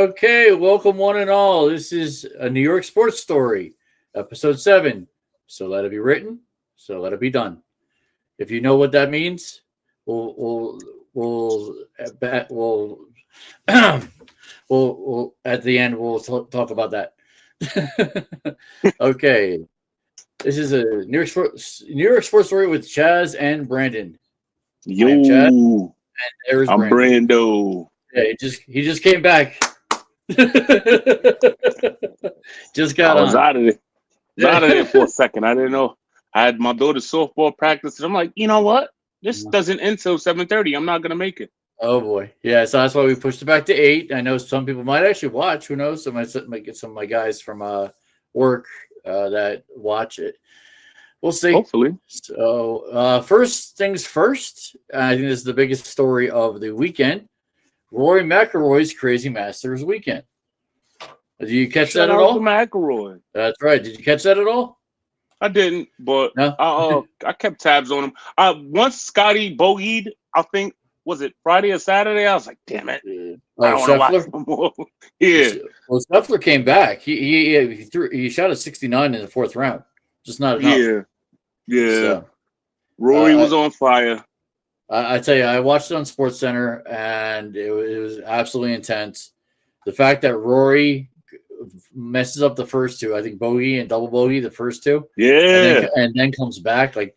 Okay, welcome one and all. This is a New York sports story, episode 7. So let it be written, so let it be done. If you know what that means, we'll we'll at the end we'll talk about that. Okay, this is a New York sports story with Chaz and Brandon. Yo, I am Chaz, and there's I'm Brandon. Brando. Yeah, he just came back. Just got I was on. out of there for a second. I didn't know. I had my daughter's softball practice, and I'm like, you know what? This doesn't end till 7:30. I'm not gonna make it. Oh boy, yeah. So that's why we pushed it back to 8. I know some people might actually watch. Who knows? Might get some of my guys from work that watch it. We'll see. Hopefully. So first things first. I think this is the biggest story of the weekend. Rory McIlroy's Crazy Masters weekend. Did you catch that at all? Shout out to McIlroy. That's right. Did you catch that at all? I didn't, but No? I kept tabs on him. Once Scotty bogeyed, I think, was it Friday or Saturday? I was like, damn it. I don't want to watch no more. Yeah. Well, Scheffler came back. He shot a 69 in the 4th round. Just not enough. Yeah. So, Rory was on fire. I tell you, I watched it on SportsCenter, and it was absolutely intense. The fact that Rory messes up the first two, I think bogey and double bogey, the first two, and then comes back. Like,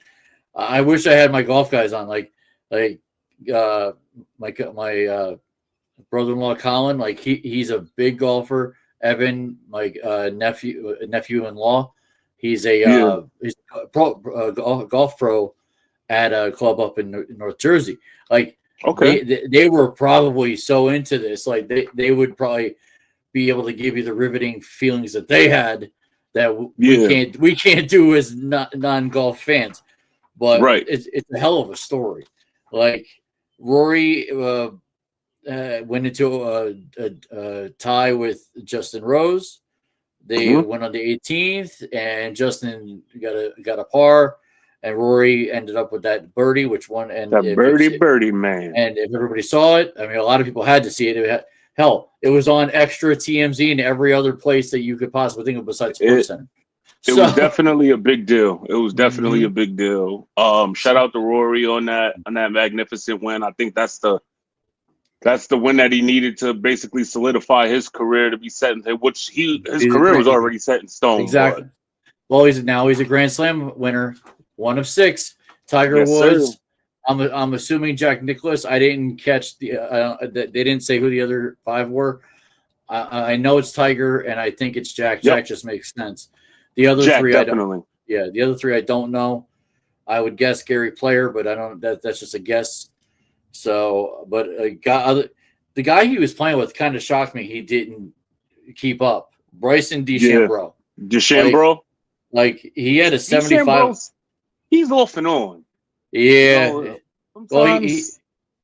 I wish I had my golf guys on. Like my brother-in-law Colin. Like he's a big golfer. Evan, my nephew-in-law, he's a golf pro at a club up in North Jersey. Like, they were probably so into this, like they would probably be able to give you the riveting feelings that they had that we can't do as non-golf fans. But it's a hell of a story. Like, Rory went into a tie with Justin Rose. They went on the 18th, and Justin got a par. And Rory ended up with that birdie, which won. And that birdie, man. And if everybody saw it, I mean, a lot of people had to see it. It was on extra TMZ and every other place that you could possibly think of besides SportsCenter. It was definitely a big deal. It was definitely a big deal. Shout out to Rory on that magnificent win. I think that's the win that he needed to basically solidify his career to be set in, which his career was already set in stone. Exactly. But. Well, he's a Grand Slam winner. 1 of 6. Tiger Woods. Sir. I'm assuming Jack Nicklaus. I didn't catch they didn't say who the other 5 were. I know it's Tiger, and I think it's Jack. Jack just makes sense. The other Jack, 3, definitely. I don't. Yeah, the other 3 I don't know. I would guess Gary Player, but I don't. That's just a guess. So, but the guy he was playing with kind of shocked me. He didn't keep up. Bryson DeChambeau. DeChambeau. Like he had a 75. He's off and on. Yeah. Well,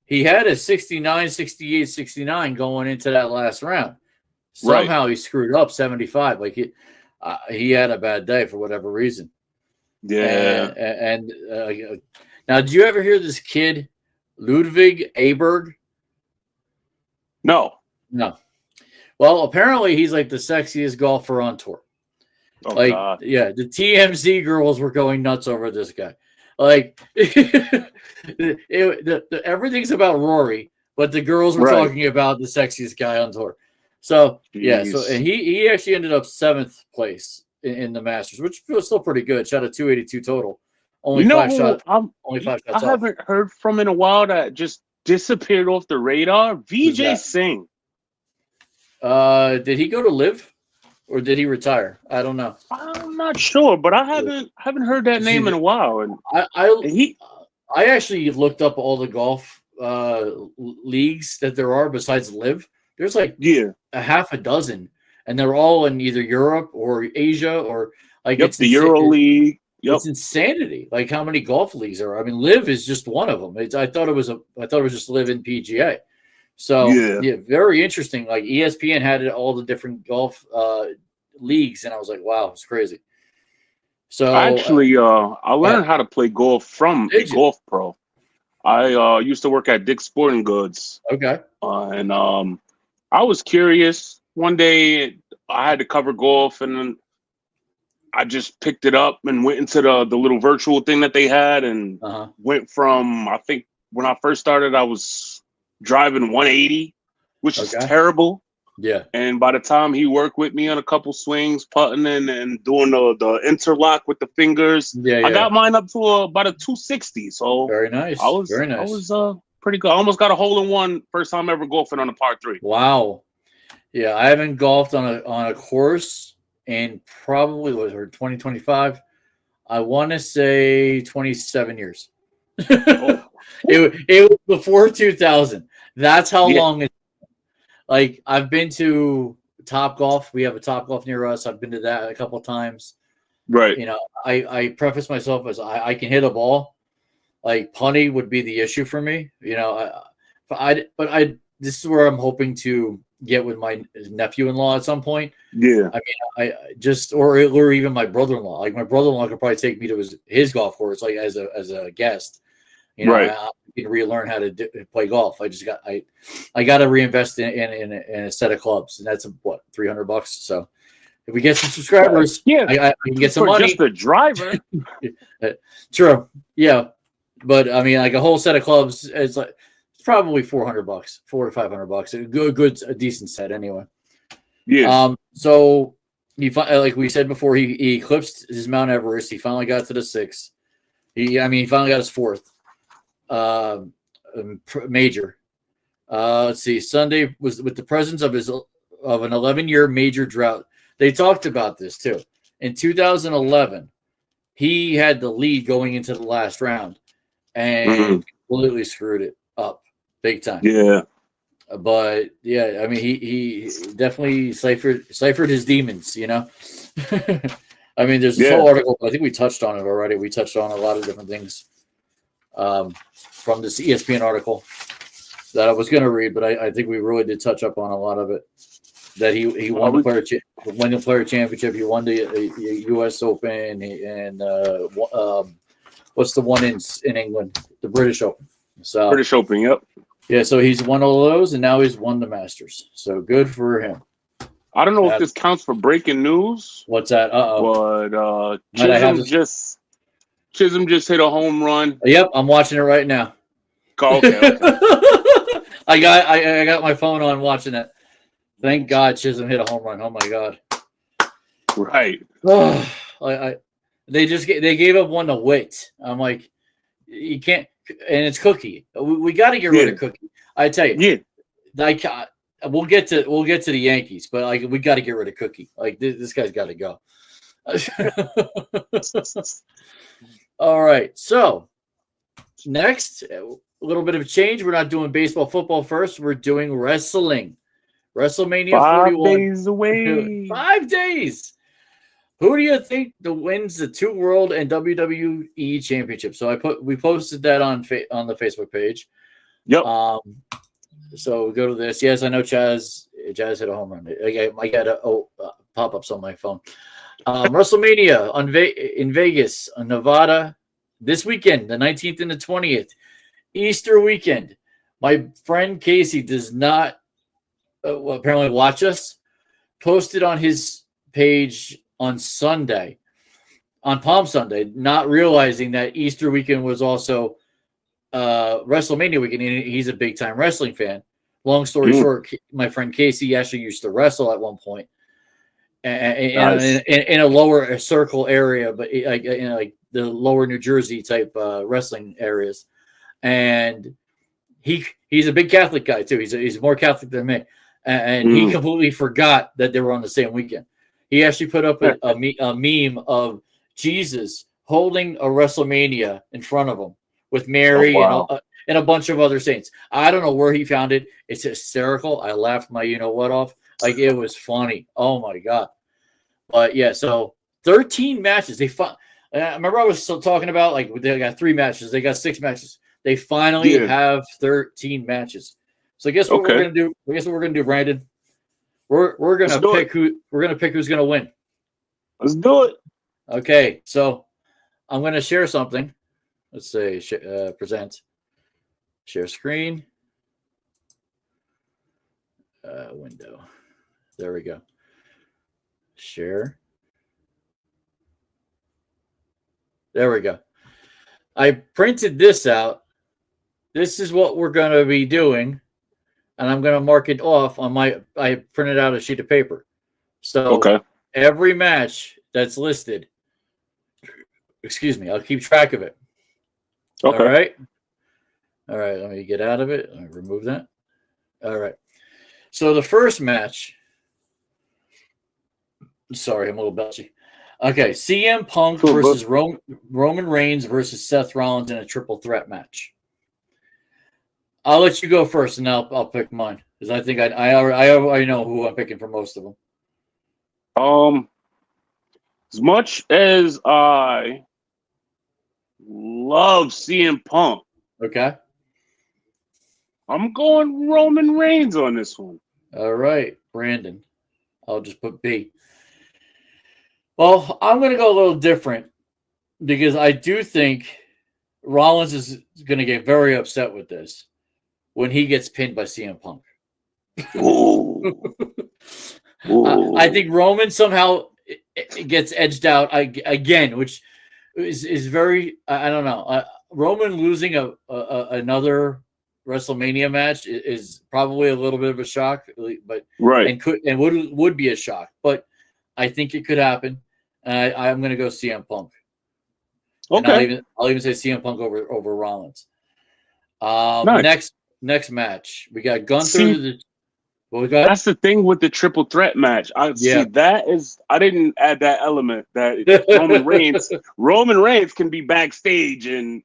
he had a 69, 68, 69 going into that last round. Somehow he screwed up 75. Like he had a bad day for whatever reason. Yeah. And now, did you ever hear this kid, Ludwig Aberg? No. Well, apparently he's like the sexiest golfer on tour. Oh, God. Yeah, the TMZ girls were going nuts over this guy. Like, everything's about Rory, but the girls were talking about the sexiest guy on tour. So, and he actually ended up 7th place in the Masters, which feels still pretty good. Shot a 282 total. Only 5 shots. Only 5 shots. I haven't heard from in a while that just disappeared off the radar. Vijay Singh. Did he go to live? Or did he retire? I don't know. I'm not sure, but I haven't heard that name in a while. And I actually looked up all the golf leagues that there are besides live. There's like a half a dozen, and they're all in either Europe or Asia or like it's the Euro League. It's insanity. Like how many golf leagues there are. I mean, live is just one of them. I thought it was just live in PGA. So very interesting. Like ESPN had all the different golf leagues, and I was like, wow, it's crazy. So actually, I learned how to play golf from a golf pro. I used to work at Dick's Sporting Goods. Okay. And I was curious. One day I had to cover golf, and then I just picked it up and went into the little virtual thing that they had, and went from, I think when I first started, I was driving 180, which is terrible. Yeah. And by the time he worked with me on a couple swings, putting and doing the interlock with the fingers, I got mine up to about a 260. So very nice. I was pretty good. I almost got a hole in one first time ever golfing on a par 3. Wow. Yeah, I haven't golfed on a course in probably 2025. I want to say 27 years. It was before 2000. That's how long it's like. I've been to Top Golf. We have a Top Golf near us. I've been to that a couple of times. Right. You know, I preface myself as I can hit a ball. Like punting would be the issue for me. You know, this is where I'm hoping to get with my nephew-in-law at some point. Yeah. I mean, or even my brother-in-law. Like my brother-in-law could probably take me to his golf course, like as a guest. You know, I can relearn how to play golf. I got to reinvest in a set of clubs, and that's what $300. So if we get some subscribers, I can get some money. Just the driver. True. Yeah, but I mean, like a whole set of clubs, it's probably $400, $400 to $500. A decent set anyway. Yeah. So he like we said before, he eclipsed his Mount Everest. He finally got to the 6th. He finally got his 4th major. Let's see. Sunday was with the presence of an 11-year major drought. They talked about this too. In 2011, he had the lead going into the last round, and completely screwed it up big time. Yeah. But yeah, I mean, he definitely ciphered his demons, you know. I mean, there's this whole article. I think we touched on it already. We touched on a lot of different things from this ESPN article that I was going to read, but I think we really did touch up on a lot of it. That he won the player championship. He won the U.S. Open, and what's the one in England? The British Open. So British Open, yep. Yeah, so he's won all of those, and now he's won the Masters. So good for him. I don't know if this counts for breaking news. What's that? But Chisholm just hit a home run. Yep, I'm watching it right now. Okay. I got my phone on watching it. Thank God Chisholm hit a home run. Oh my God. Right. They gave up one to Witt. I'm like, you can't. And it's Cookie. We got to get rid of Cookie. I tell you. Yeah. We'll get to the Yankees, but like we got to get rid of Cookie. Like this guy's got to go. All right. So next, a little bit of a change. We're not doing baseball, football first. We're doing wrestling. WrestleMania 41. 5 days away. 5 days. Who do you think wins the 2 World and WWE Championships? So we posted that on the Facebook page. Yep. So we go to this. Yes, I know Chaz hit a home run. I got pop-ups on my phone. WrestleMania in Vegas, Nevada, this weekend, the 19th and the 20th, Easter weekend. My friend Casey does not apparently watch us. Posted on his page on Sunday, on Palm Sunday, not realizing that Easter weekend was also WrestleMania weekend. And he's a big time wrestling fan. Long story short, my friend Casey actually used to wrestle at one point in a lower circle area, but like the lower New Jersey type wrestling areas. And he's a big Catholic guy too. He's more Catholic than me, and he completely forgot that they were on the same weekend. He actually put up a meme of Jesus holding a WrestleMania in front of him with Mary and a bunch of other saints. I don't know where he found it. It's hysterical. I laughed my you-know-what off. Like, it was funny. Oh, my God. But, yeah, so 13 matches. I remember I was still talking about, like, they got 3 matches. They got 6 matches. They finally have 13 matches. So guess what we're going to do? Guess what we're going to do, Brandon? We're gonna pick who's gonna win. Let's do it. Okay, so I'm gonna share something. Let's say present, share screen. window. There we go. Share. There we go. I printed this out. This is what we're going to be doing. And I'm going to mark it off on I printed out a sheet of paper. So every match that's listed, excuse me, I'll keep track of it. Okay. All right. All right. Let me get out of it. Let me remove that. All right. So the first match. Sorry, I'm a little belchy. Okay. CM Punk versus Roman Reigns versus Seth Rollins in a triple threat match. I'll let you go first, and I'll pick mine because I think I already know who I'm picking for most of them. As much as I love CM Punk, okay, I'm going Roman Reigns on this one. All right, Brandon. I'll just put B. Well, I'm going to go a little different because I do think Rollins is going to get very upset with this when he gets pinned by CM Punk. I think Roman somehow gets edged out again, which is very, I don't know. Roman losing another WrestleMania match is probably a little bit of a shock, but and would be a shock. But I think it could happen. I'm going to go CM Punk. Okay, I'll even say CM Punk over Rollins. Nice. Next match, we got Gunther. That's the thing with the triple threat match. I didn't add that element that Roman Reigns can be backstage and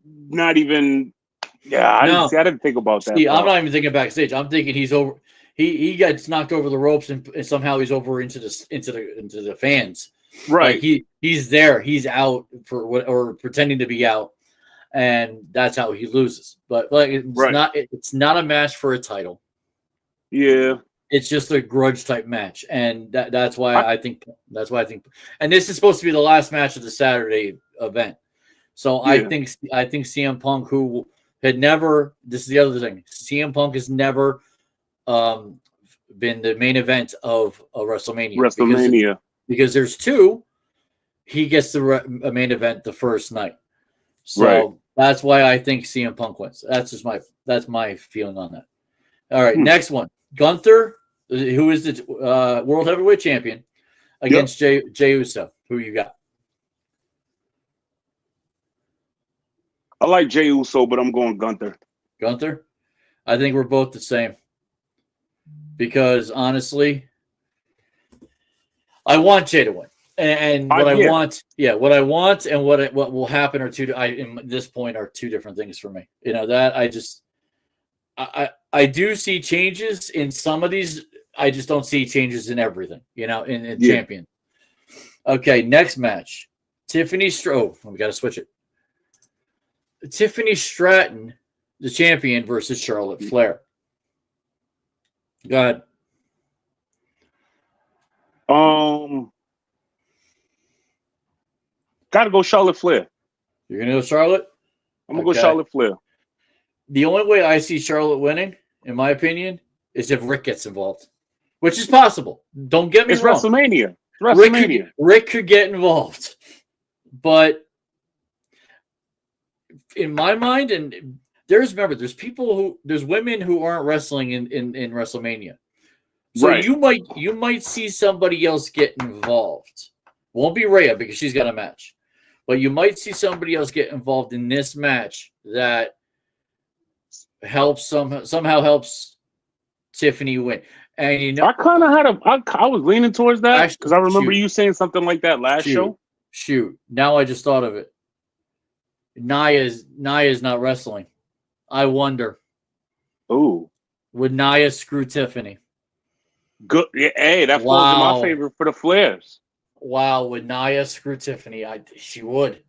not even. Yeah, I didn't think about that. See, I'm not even thinking backstage. I'm thinking he's over. He gets knocked over the ropes and somehow he's over into the fans. Right. Like he's there. He's out or pretending to be out, and that's how he loses. But like it's not a match for a title. Yeah, it's just a grudge type match, and that's why I think. And this is supposed to be the last match of the Saturday event. So I think CM Punk, who had never. This is the other thing. CM Punk has never been the main event of a WrestleMania. Because there's two, he gets the main event the first night. So that's why I think CM Punk wins. That's my feeling on that. All right, next one. Gunther, who is the World Heavyweight Champion, against Jey Uso. Who you got? I like Jey Uso, but I'm going Gunther. Gunther? I think we're both the same. Because honestly, I want Jey to win. And what I want and what will happen are in this point are two different things for me. You know, that I do see changes in some of these. I just don't see changes in everything, you know, in champion. Okay, next match. We got to switch it. Tiffany Stratton, the champion, versus Charlotte Flair. Go ahead. Gotta go Charlotte Flair. You're gonna go Charlotte? I'm gonna go Charlotte Flair. The only way I see Charlotte winning, in my opinion, is if Rick gets involved, which is possible. Don't get me wrong. WrestleMania. Rick could get involved, but in my mind, and there's women who aren't wrestling in WrestleMania. So you might see somebody else get involved. Won't be Rhea because she's got a match. But you might see somebody else get involved in this match that somehow helps Tiffany win. And you know, I kind of I was leaning towards that because I remember you saying something like that last show. Shoot. Now I just thought of it. Nia's not wrestling. I wonder. Ooh. Would Nia screw Tiffany? Good. Hey, that falls in my favor for the Flairs. Wow, would Nia screw Tiffany? She would.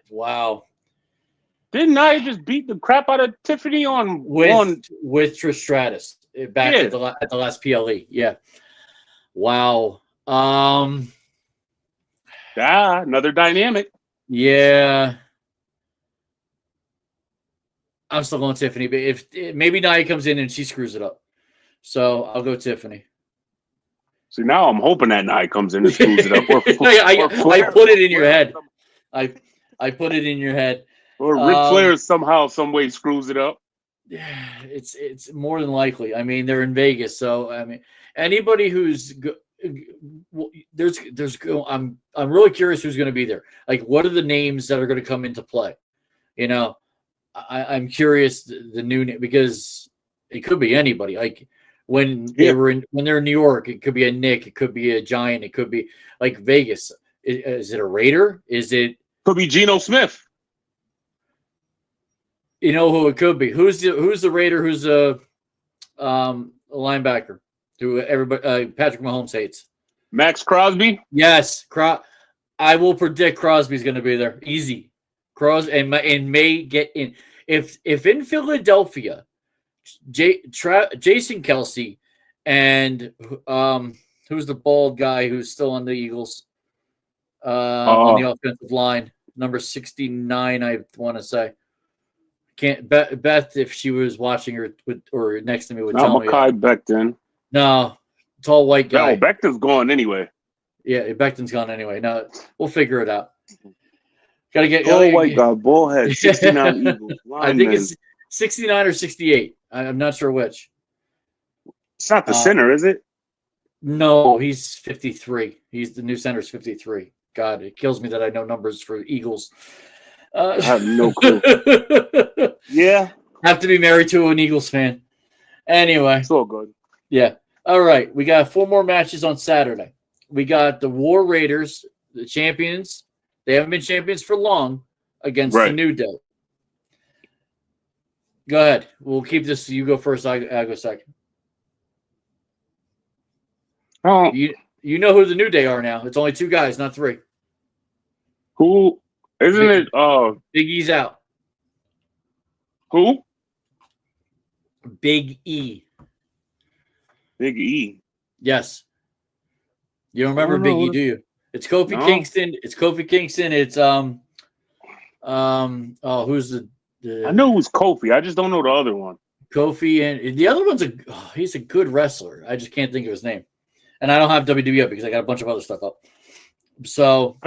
Wow. Didn't Nia just beat the crap out of Tiffany with Trish Stratus back at the last PLE? Yeah. Wow. Another dynamic. Yeah. I'm still going Tiffany, but if maybe Nia comes in and she screws it up. So I'll go Tiffany. See, now I'm hoping that night comes in and screws it up. I put it in your head. I put it in your head. Or Ric Flair somehow, some way screws it up. Yeah, it's more than likely. I mean, they're in Vegas, so I mean, anybody who's I'm really curious who's going to be there. Like, what are the names that are going to come into play? You know, I'm curious the new name, because it could be anybody. Like when they're in New York, it could be a Nick, it could be a Giant, it could be like Vegas. Is it a Raider? Could be Geno Smith. You know who it could be? Who's the Raider? Who's the linebacker who everybody Patrick Mahomes hates? Max Crosby. Yes, I will predict Crosby's going to be there. Easy. And may get in. If in Philadelphia, Jason Kelsey and who's the bald guy who's still on the Eagles on the offensive line, number 69, I want to say. Can't Beth, if she was watching or next to me, would tell me. Not Mekhi Becton. No, tall white guy. No, Becton's gone anyway. Yeah, Becton's gone anyway. No, we'll figure it out. Gotta get white guy, ball head, 69 Eagles. I think it's 69 or 68. I'm not sure which. It's not the center, is it? No, he's 53. He's the new center's 53. God, it kills me that I know numbers for Eagles. I have no clue. Yeah. Have to be married to an Eagles fan. Anyway. It's all good. Yeah. All right. We got 4 more matches on Saturday. We got the War Raiders, the champions. They haven't been champions for long, against the New Day. Go ahead. We'll keep this. You go first. I go second. Oh. You know who the New Day are now. It's only 2 guys, not 3. Who? Isn't it? Big E's out. Who? Big E. Big E. Yes. You don't remember Big E, do you? It's Kofi Kingston. It's Kofi Kingston. It's who's the I know it was Kofi. I just don't know the other one. Kofi, and the other one's he's a good wrestler. I just can't think of his name. And I don't have WWE up because I got a bunch of other stuff up. So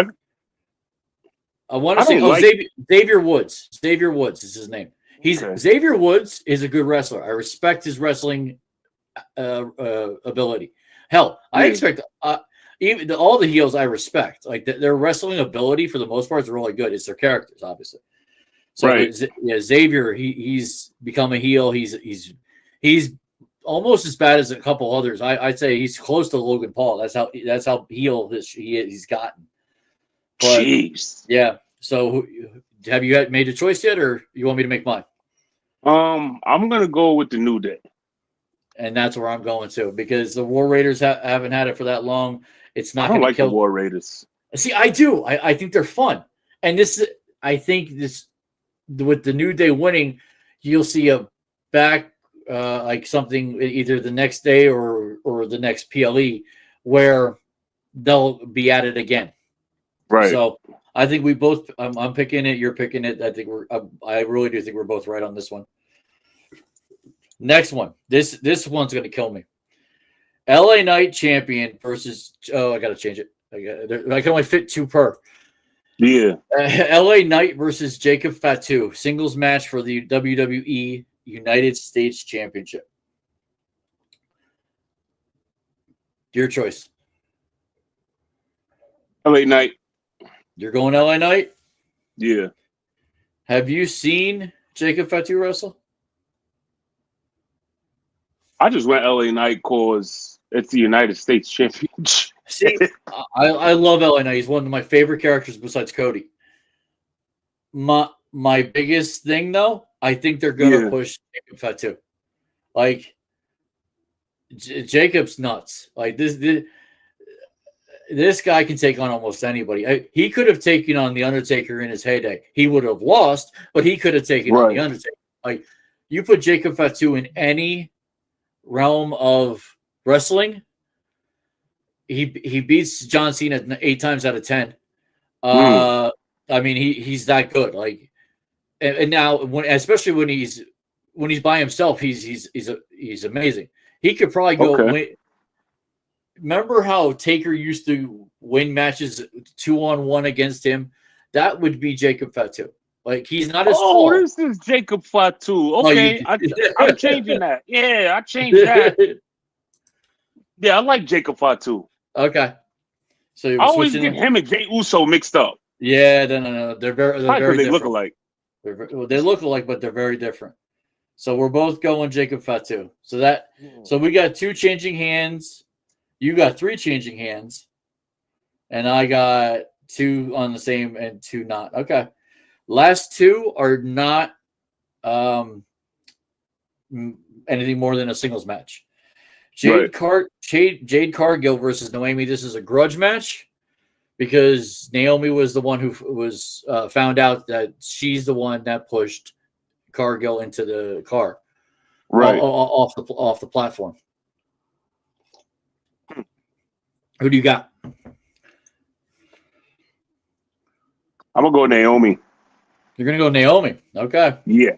I want to say Xavier Woods. Xavier Woods is his name. Xavier Woods is a good wrestler. I respect his wrestling ability. Hell, I expect even all the heels I respect. Like their wrestling ability for the most part is really good. It's their characters, obviously. So Xavier, he's become a heel. He's almost as bad as a couple others. I'd say he's close to Logan Paul. That's how heel he's gotten. But, jeez. Yeah. So have you made a choice yet, or you want me to make mine? I'm gonna go with the New Day. And that's where I'm going to, because the War Raiders haven't had it for that long. It's not. I don't like the War Raiders. See, I do. I think they're fun, and I think with the New Day winning, you'll see a back like something either the next day or the next PLE where they'll be at it again. Right. So I think we both. I'm picking it. You're picking it. I think I really do think we're both right on this one. Next one. This one's going to kill me. LA Knight champion versus. Oh, I got to change it. I can only fit 2 per. Yeah. LA Knight versus Jacob Fatu. Singles match for the WWE United States Championship. Your choice. LA Knight. You're going LA Knight? Yeah. Have you seen Jacob Fatu wrestle? I just went LA Knight because it's the United States Championship. See, I love LA Knight. He's one of my favorite characters besides Cody. My biggest thing, though, I think they're going to push Jacob Fatu. Like, Jacob's nuts. Like, this guy can take on almost anybody. He could have taken on The Undertaker in his heyday. He would have lost, but he could have taken on The Undertaker. Like, you put Jacob Fatu in any realm of wrestling, he beats John Cena 8 times out of 10. I mean, he's that good. Like, and now especially when he's by himself, he's amazing. He could probably go Okay. win. Remember how Taker used to win matches 2-on-1 against him? That would be Jacob Fatu. Like, he's not as tall. This is Jacob Fatu. Oh, Okay, I'm changing that. Yeah, I changed that. Yeah, I like Jacob Fatu. Okay. So I you're always switching get him and Jay Uso mixed up. Yeah, no. They're very They different. look alike. They look alike, but they're very different. So we're both going Jacob Fatu. So we got 2 changing hands. You got 3 changing hands, and I got 2 on the same and 2 not. Okay. Last 2 are not anything more than a singles match. Jade Cargill versus Naomi. This is a grudge match because Naomi was the one who was found out that she's the one that pushed Cargill into the car, right off the platform. Who do you got? I'm gonna go Naomi. You're gonna go Naomi. Okay. Yeah.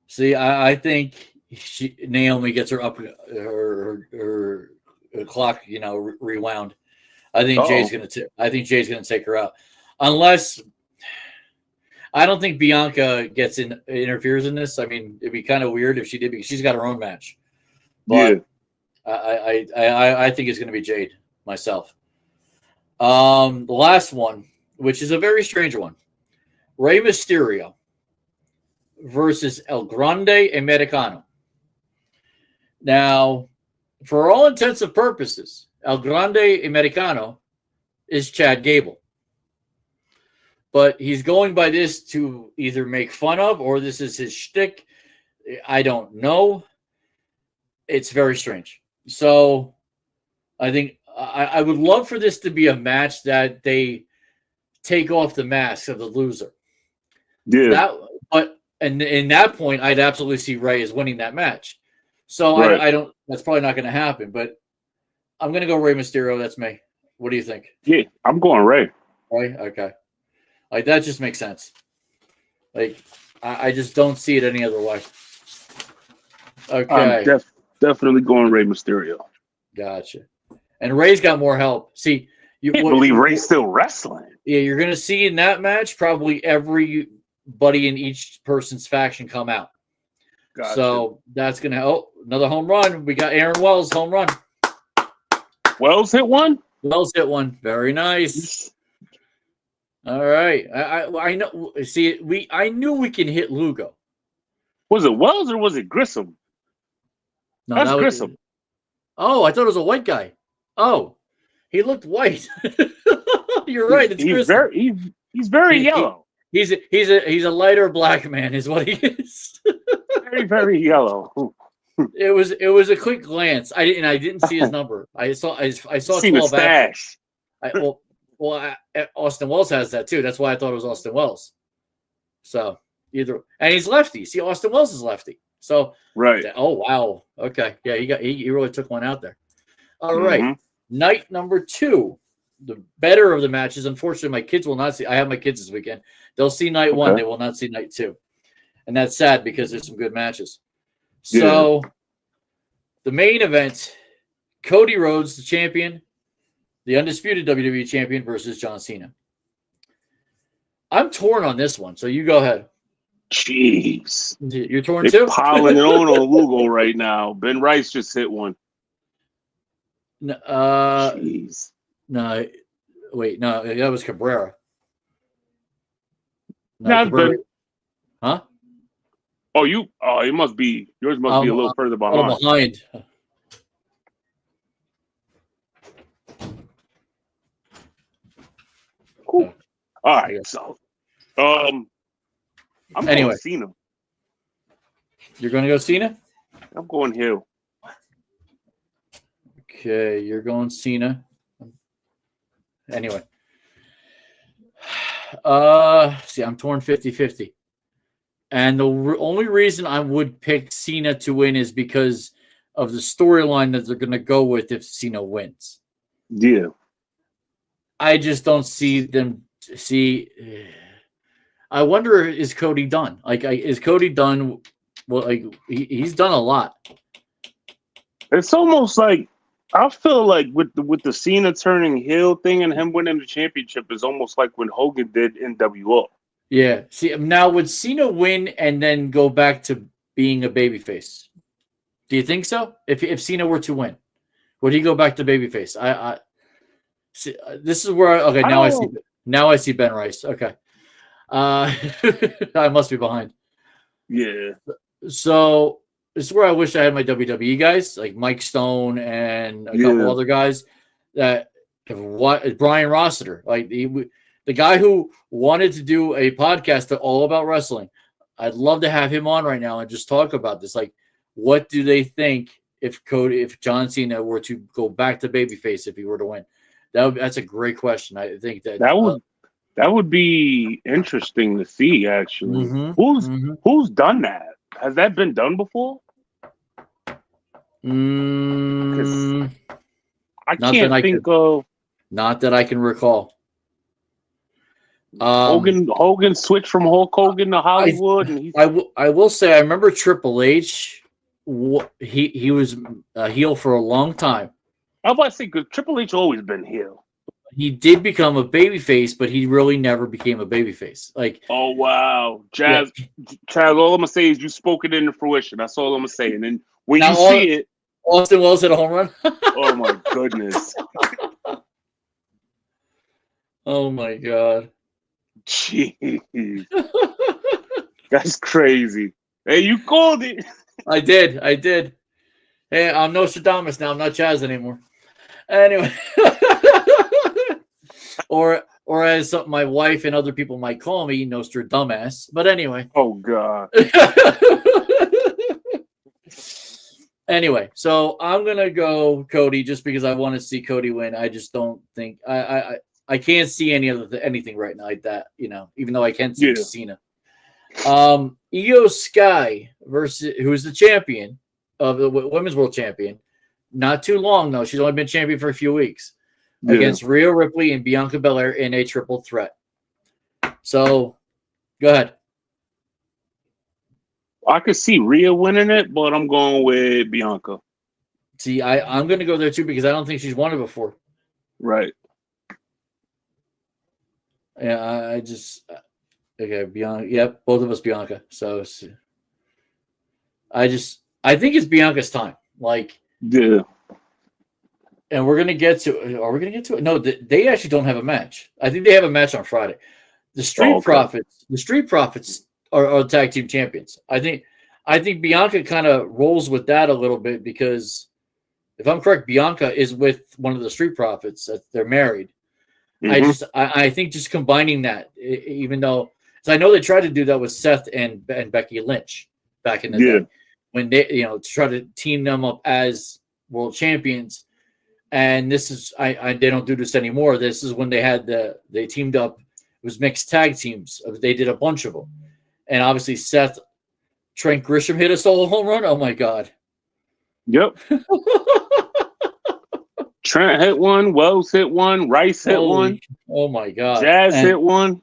See, I think Naomi gets her up her clock, rewound. I think Jay's gonna take her out, unless I don't think Bianca interferes in this. I mean, it'd be kind of weird if she did because she's got her own match. But I think it's gonna be Jade myself. The last one, which is a very strange one, Rey Mysterio versus El Grande Americano. Now, for all intents and purposes, El Grande Americano is Chad Gable. But he's going by this to either make fun of or this is his shtick. I don't know. It's very strange. So I think I would love for this to be a match that they take off the mask of the loser. Yeah. And in that point, I'd absolutely see Rey as winning that match. So right. I don't. That's probably not going to happen. But I'm going to go Rey Mysterio. That's me. What do you think? Yeah, I'm going Rey. Rey? Okay. Like, that just makes sense. Like, I just don't see it any other way. Okay. I'm definitely going Rey Mysterio. Gotcha. And Rey's got more help. See, you can't believe Rey's still wrestling. Yeah, you're going to see in that match probably everybody in each person's faction come out. Gotcha. So that's going to another home run. We got Aaron Wells home run. Wells hit one? Wells hit one. Very nice. All right. I know. See, I knew we can hit Lugo. Was it Wells or was it Grissom? No, that's Grissom. Oh, I thought it was a white guy. Oh, he looked white. You're right. It's Grissom. He's very yellow. He's a lighter black man, is what he is. Very, very yellow. It was a quick glance. I didn't see his number. I saw 12 back. Austin Wells has that too. That's why I thought it was Austin Wells. So and he's lefty. See, Austin Wells is lefty. So right. Oh wow. Okay. Yeah, he really took one out there. All right. Night number 2. The better of the matches. Unfortunately, my kids will not see. I have my kids this weekend. They'll see night 1. They will not see night 2. And that's sad because there's some good matches. So the main event, Cody Rhodes, the champion, the undisputed WWE champion versus John Cena. I'm torn on this one, so you go ahead. Jeez. You're torn too? Piling it on Lugo right now. Ben Rice just hit one. Jeez. No, wait, no, that was Cabrera. No, Cabrera. Huh? Oh, yours must be a little further behind. Oh, behind. Cool. All right, so I'm going Cena. You're going to go Cena? I'm going Hill. Okay, you're going Cena. Anyway. See, I'm torn 50-50. And the only reason I would pick Cena to win is because of the storyline that they're going to go with if Cena wins. Yeah. I just don't see them. I wonder, is Cody done? Is Cody done? Well, he's done a lot. It's almost like I feel like with the Cena turning heel thing and him winning the championship is almost like when Hogan did NWO. Yeah. See, now would Cena win and then go back to being a babyface? Do you think so? If Cena were to win, would he go back to babyface? I see, this is where now I see Ben Rice. Okay. I must be behind. Yeah. So this is where I wish I had my WWE guys, like Mike Stone and a couple other guys that Brian Rossiter, like the guy who wanted to do a podcast all about wrestling. I'd love to have him on right now and just talk about this. Like, what do they think if John Cena were to go back to babyface if he were to win? That's a great question. I think that would be interesting to see. Actually, who's done that? Has that been done before? I can't think of. Not that I can recall. Hogan switched from Hulk Hogan to Hollywood, I will say I remember Triple H. He was a heel for a long time. I was about to say because Triple H always been heel. He did become a babyface, but he really never became a babyface. Like, oh wow, Chaz! All I'm gonna say is you spoke it into fruition. That's all I'm gonna say. And then when you see it, Austin Wells hit a home run. Oh my goodness! Oh my god! Jeez, that's crazy. Hey, you called it. I did. Hey, I'm Nostradamus now. I'm not Chaz anymore. Anyway. or as my wife and other people might call me, Nostradamus. But anyway. Oh, God. Anyway, so I'm going to go Cody just because I want to see Cody win. I just don't think – I can't see anything right now like that, even though I can see Cena. Io Sky who's the champion of the Women's World Champion. Not too long, though. She's only been champion for a few weeks. Against Rhea Ripley and Bianca Belair in a triple threat. So, go ahead. I could see Rhea winning it, but I'm going with Bianca. See, I'm going to go there, too, because I don't think she's won it before. Right. Yeah, okay, Bianca. Yep, both of us Bianca. So, I think it's Bianca's time. Like, yeah. And we're going to get to – are we going to get to it? No, they actually don't have a match. I think they have a match on Friday. The Street Profits are tag team champions. I think Bianca kind of rolls with that a little bit because if I'm correct, Bianca is with one of the Street Profits. They're married. Mm-hmm. I think just combining that, even though – I know they tried to do that with Seth and Becky Lynch back in the day when they to try to team them up as world champions. And this is they don't do this anymore. This is when they teamed up. It was mixed tag teams. They did a bunch of them, and obviously Trent Grisham hit a solo home run. Oh my god! Yep. Trent hit one. Wells hit one. Rice hit one. Oh my god! Jazz hit one.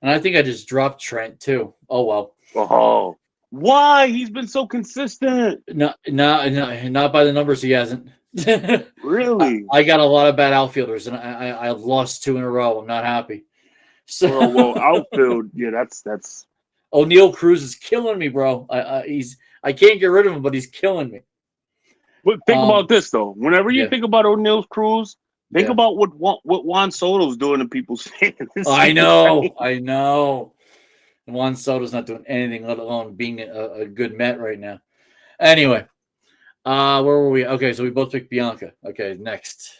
And I think I just dropped Trent too. Oh well. Oh, why? He's been so consistent. No, not by the numbers. He hasn't. Really? I got a lot of bad outfielders, and I've lost 2 in a row. I'm not happy. So, well, outfield, yeah, that's. O'Neal Cruz is killing me, bro. I can't get rid of him, but he's killing me. But think about this though. Whenever you think about O'Neal Cruz, think about what Juan Soto's doing to people's fans. I know. Juan Soto's not doing anything, let alone being a good Met right now. Anyway. Where were we? Okay, so we both picked Bianca. Okay, next.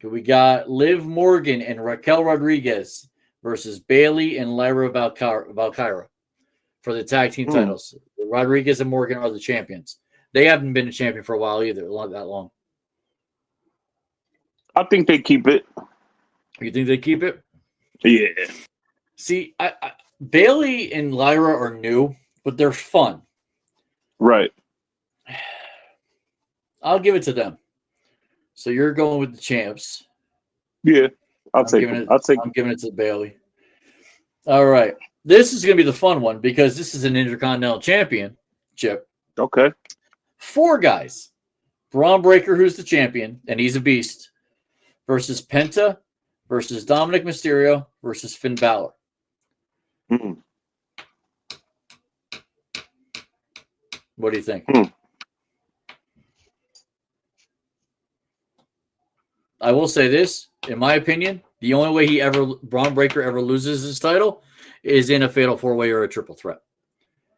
We got Liv Morgan and Raquel Rodriguez versus Bailey and Lyra Valkyra for the tag team titles. Rodriguez and Morgan are the champions. They haven't been a champion for a while either, not that long. I think they keep it. You think they keep it? Yeah. See, Bailey and Lyra are new, but they're fun. Right. I'll give it to them. So you're going with the champs. Yeah, I'll take it. I'm giving it to Bailey. All right. This is going to be the fun one because this is an Intercontinental Championship. Okay. 4 guys. Braun Breaker, who's the champion, and he's a beast, versus Penta, versus Dominic Mysterio, versus Finn Balor. Mm. What do you think? I will say this, in my opinion, the only way Braun Breaker ever loses his title is in a fatal 4-way or a triple threat.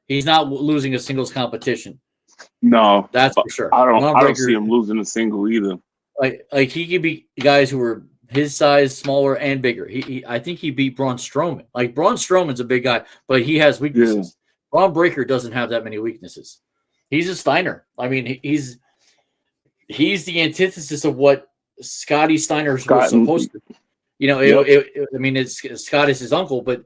He's not losing a singles competition. No, that's for sure. I don't see him losing a single either. Like he could beat guys who were his size, smaller and bigger. I think he beat Braun Strowman. Like Braun Strowman's a big guy, but he has weaknesses. Yeah. Braun Breaker doesn't have that many weaknesses. He's a Steiner. I mean, he's the antithesis of what Scotty Steiner was supposed to. You know, I mean, Scott is his uncle, but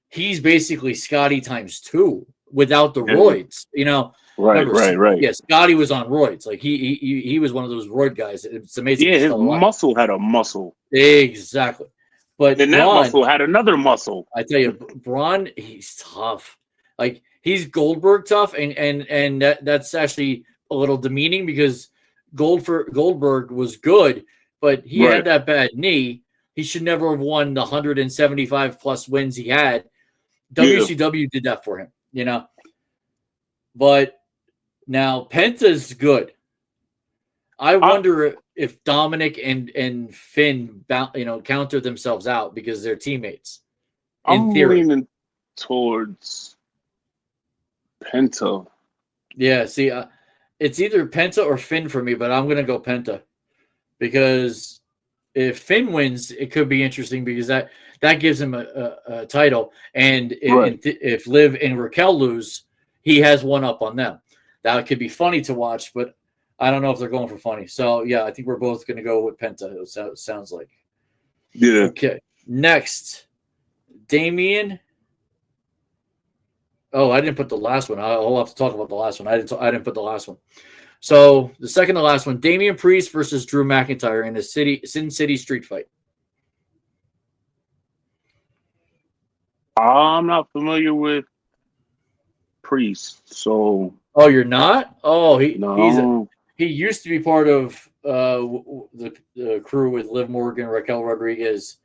he's basically Scotty times 2 without the roids. You know, right. Yeah, Scotty was on roids. Like he was one of those roid guys. It's amazing. Yeah, his muscle had a muscle. Exactly. But then that muscle had another muscle. I tell you, Braun, he's tough. Like he's Goldberg tough, and that's actually a little demeaning because Goldberg was good, but he had that bad knee. He should never have won the 175 plus wins he had. WCW did that for him, you know. But now Penta's good. I wonder if Dominic and Finn, counter themselves out because they're teammates. I'm leaning towards Penta. Yeah, see, it's either Penta or Finn for me, but I'm going to go Penta because if Finn wins, it could be interesting because that gives him a title. And if Liv and Raquel lose, he has one up on them. That could be funny to watch, but I don't know if they're going for funny. So, yeah, I think we're both going to go with Penta, it sounds like. Yeah. Okay. Next, Damian. Oh, I didn't put the last one. I'll have to talk about the last one. I didn't put the last one. So, the second to last one, Damian Priest versus Drew McIntyre in a Sin City street fight. I'm not familiar with Priest, so. Oh, you're not? Oh, he used to be part of the crew with Liv Morgan, Raquel Rodriguez,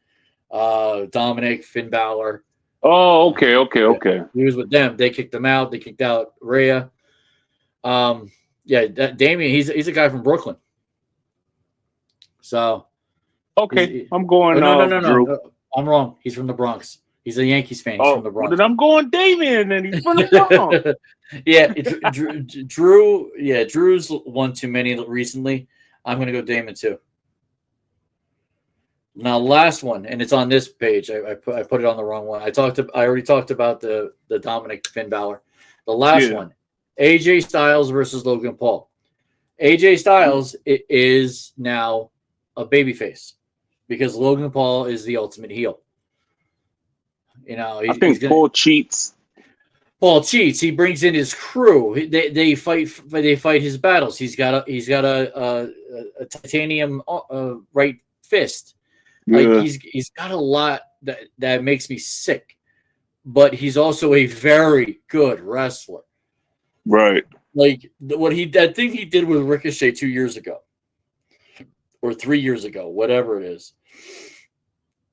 Dominic, Finn Balor. Oh, okay. He was with them. They kicked him out. They kicked out Rhea. Damian, he's a guy from Brooklyn. So. Okay, I'm going. No. Drew. I'm wrong. He's from the Bronx. He's a Yankees fan. He's from the Bronx. Then I'm going Damian, and he's from the Bronx. Yeah, Drew. Yeah, Drew's won too many recently. I'm going to go Damian too. Now, last one, and it's on this page. I put it on the wrong one. I already talked about the Dominic Finn Balor. The last one, AJ Styles versus Logan Paul. AJ Styles is now a babyface because Logan Paul is the ultimate heel. You know, I think Paul cheats. Paul cheats. He brings in his crew. They fight. They fight his battles. He's got a titanium right fist. Like he's got a lot that makes me sick. But he's also a very good wrestler. Right. Like that thing he did with Ricochet 2 years ago, or 3 years ago, whatever it is.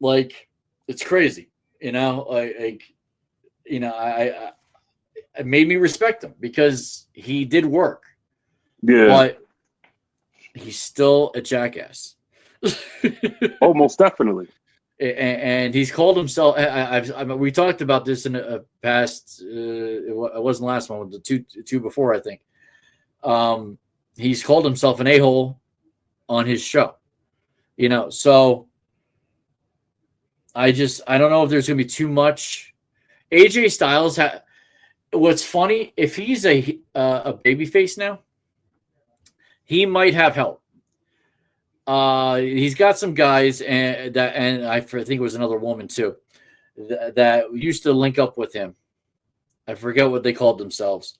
Like it's crazy. You know, it made me respect him because he did work. Yeah. But he's still a jackass. Oh, most definitely. And he's called himself. We talked about this in a past. It wasn't the last one. The two before, I think. He's called himself an a-hole on his show. You know, so. I don't know if there's going to be too much. AJ Styles, what's funny, if he's a babyface now, he might have help. He's got some guys, and I think it was another woman too, that used to link up with him. I forget what they called themselves,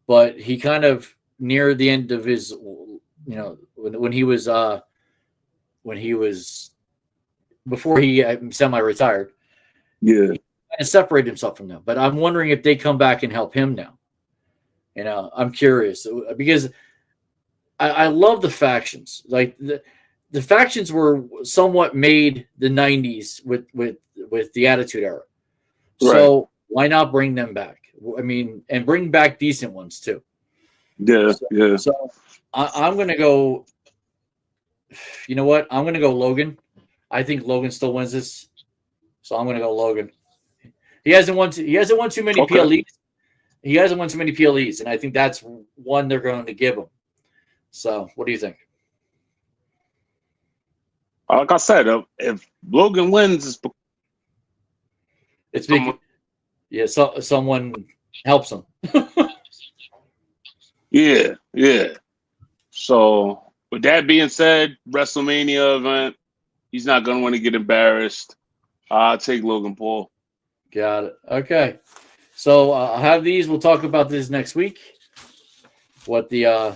but he kind of near the end of his, when he was before he semi-retired, he kind of separated himself from them. But I'm wondering if they come back and help him now. You know, I'm curious because I love the factions. Like the factions were somewhat made the 90s with the Attitude Era. So Right. why not bring them back? I mean, and bring back decent ones too. Yeah, yeah. So I'm going to go. You know what? I'm going to go Logan. I think Logan still wins this, so I'm going to go Logan. He hasn't won too many PLEs. He hasn't won too many PLEs, and I think that's one they're going to give him. So, what do you think? Like I said, if Logan wins, It's big. Yeah, so someone helps him. Yeah, yeah. So, with that being said, WrestleMania event, he's not going to want to get embarrassed. I'll take Logan Paul. Got it. Okay. So I'll have these. We'll talk about this next week. What the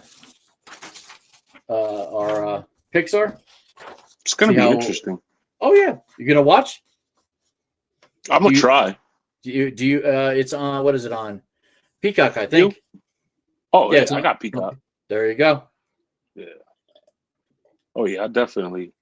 our picks are. It's going to be interesting. Oh yeah, you're gonna watch? I'm gonna try. Do you? It's on. What is it on? Peacock, I think. Oh yeah, I got Peacock. There you go. Yeah. Oh yeah, I definitely.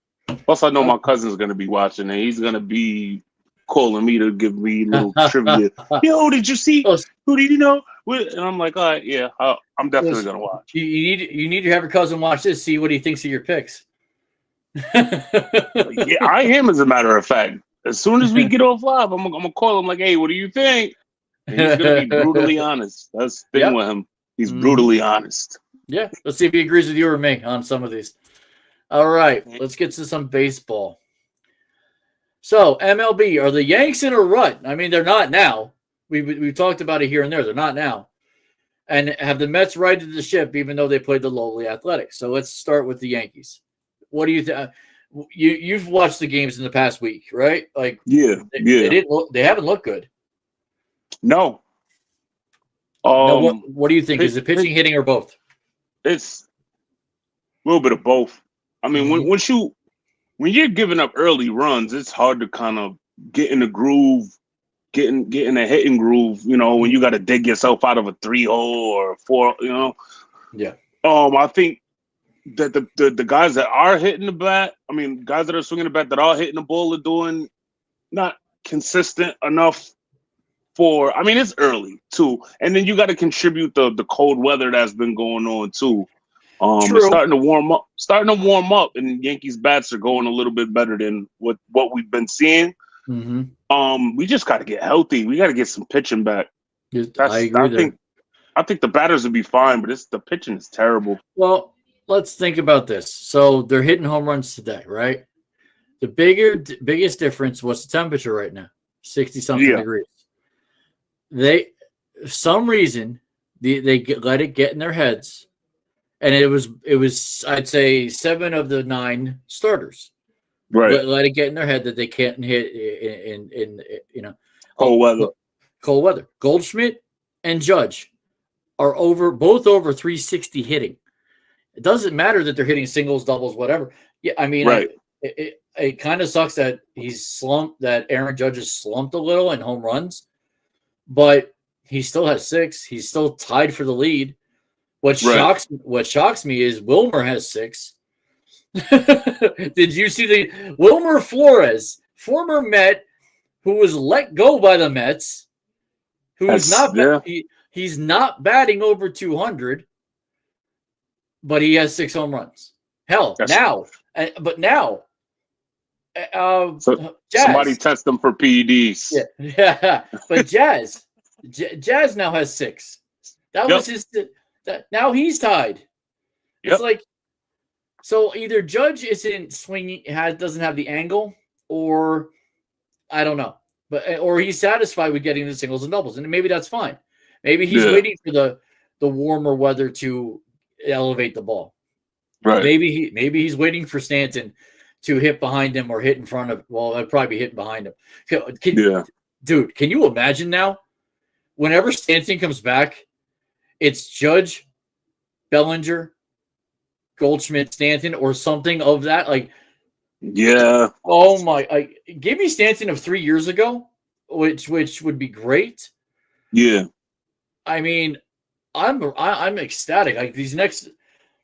Plus, I know my cousin's gonna be watching, and he's gonna be calling me to give me little trivia. Yo, did you see? Who did you know? And I'm like, all right, yeah, I'm definitely gonna watch. You need to have your cousin watch this, see what he thinks of your picks. Yeah, I am. As a matter of fact, as soon as we get off live, I'm gonna call him like, "Hey, what do you think?" And he's gonna be brutally honest. That's the thing with him. He's brutally honest. Yeah, let's see if he agrees with you or me on some of these. All right, let's get to some baseball. So MLB, are the Yanks in a rut? I mean, they're not now. We've talked about it here and there. They're not now. And have the Mets righted the ship, even though they played the lowly Athletics? So let's start with the Yankees. What do you think? You've watched the games in the past week, right? Like, they haven't looked good. No. What do you think? Is it pitching, hitting, or both? It's a little bit of both. I mean, when you're giving up early runs, it's hard to kind of get in the groove, get in a hitting groove. You know, when you got to dig yourself out of a 3-hole or a 4. You know. Yeah. I think that the guys that are hitting the bat, I mean, guys that are swinging the bat that are hitting the ball are doing not consistent enough for. I mean, it's early too, and then you got to contribute the cold weather that's been going on too. It's starting to warm up, and Yankees bats are going a little bit better than what we've been seeing. Mm-hmm. We just got to get healthy. We got to get some pitching back. I agree. I think the batters would be fine, but the pitching is terrible. Well, let's think about this. So they're hitting home runs today, right? The biggest difference was the temperature right now, 60-something degrees. For some reason, they let it get in their heads, and it was I'd say 7 of the 9 starters. Right. Let it get in their head that they can't hit in cold weather. Cold weather. Goldschmidt and Judge are both over 360 hitting. It doesn't matter that they're hitting singles, doubles, whatever. Yeah, I mean, right. It kind of sucks that he's slumped, that Aaron Judge has slumped a little in home runs, but he still has 6. He's still tied for the lead. What shocks me is Wilmer has 6. Did you see the Wilmer Flores, former Met, who was let go by the Mets, he's not batting over 200, but he has 6 home runs. Hell, now. Somebody test them for PEDs. Yeah. But Jazz now has 6. That was his. Now he's tied. Yep. It's like, so either Judge isn't swinging, doesn't have the angle, or I don't know, or he's satisfied with getting the singles and doubles, and maybe that's fine. Maybe he's waiting for the warmer weather to elevate the ball. Right. Maybe he's waiting for Stanton to hit behind him or hit in front of. Well, I'd probably be hitting behind him. Dude, can you imagine now? Whenever Stanton comes back, it's Judge, Bellinger, Goldschmidt, Stanton, or something of that. Like, yeah. Oh my! Give me Stanton of 3 years ago, which would be great. Yeah. I mean, I'm ecstatic. Like these next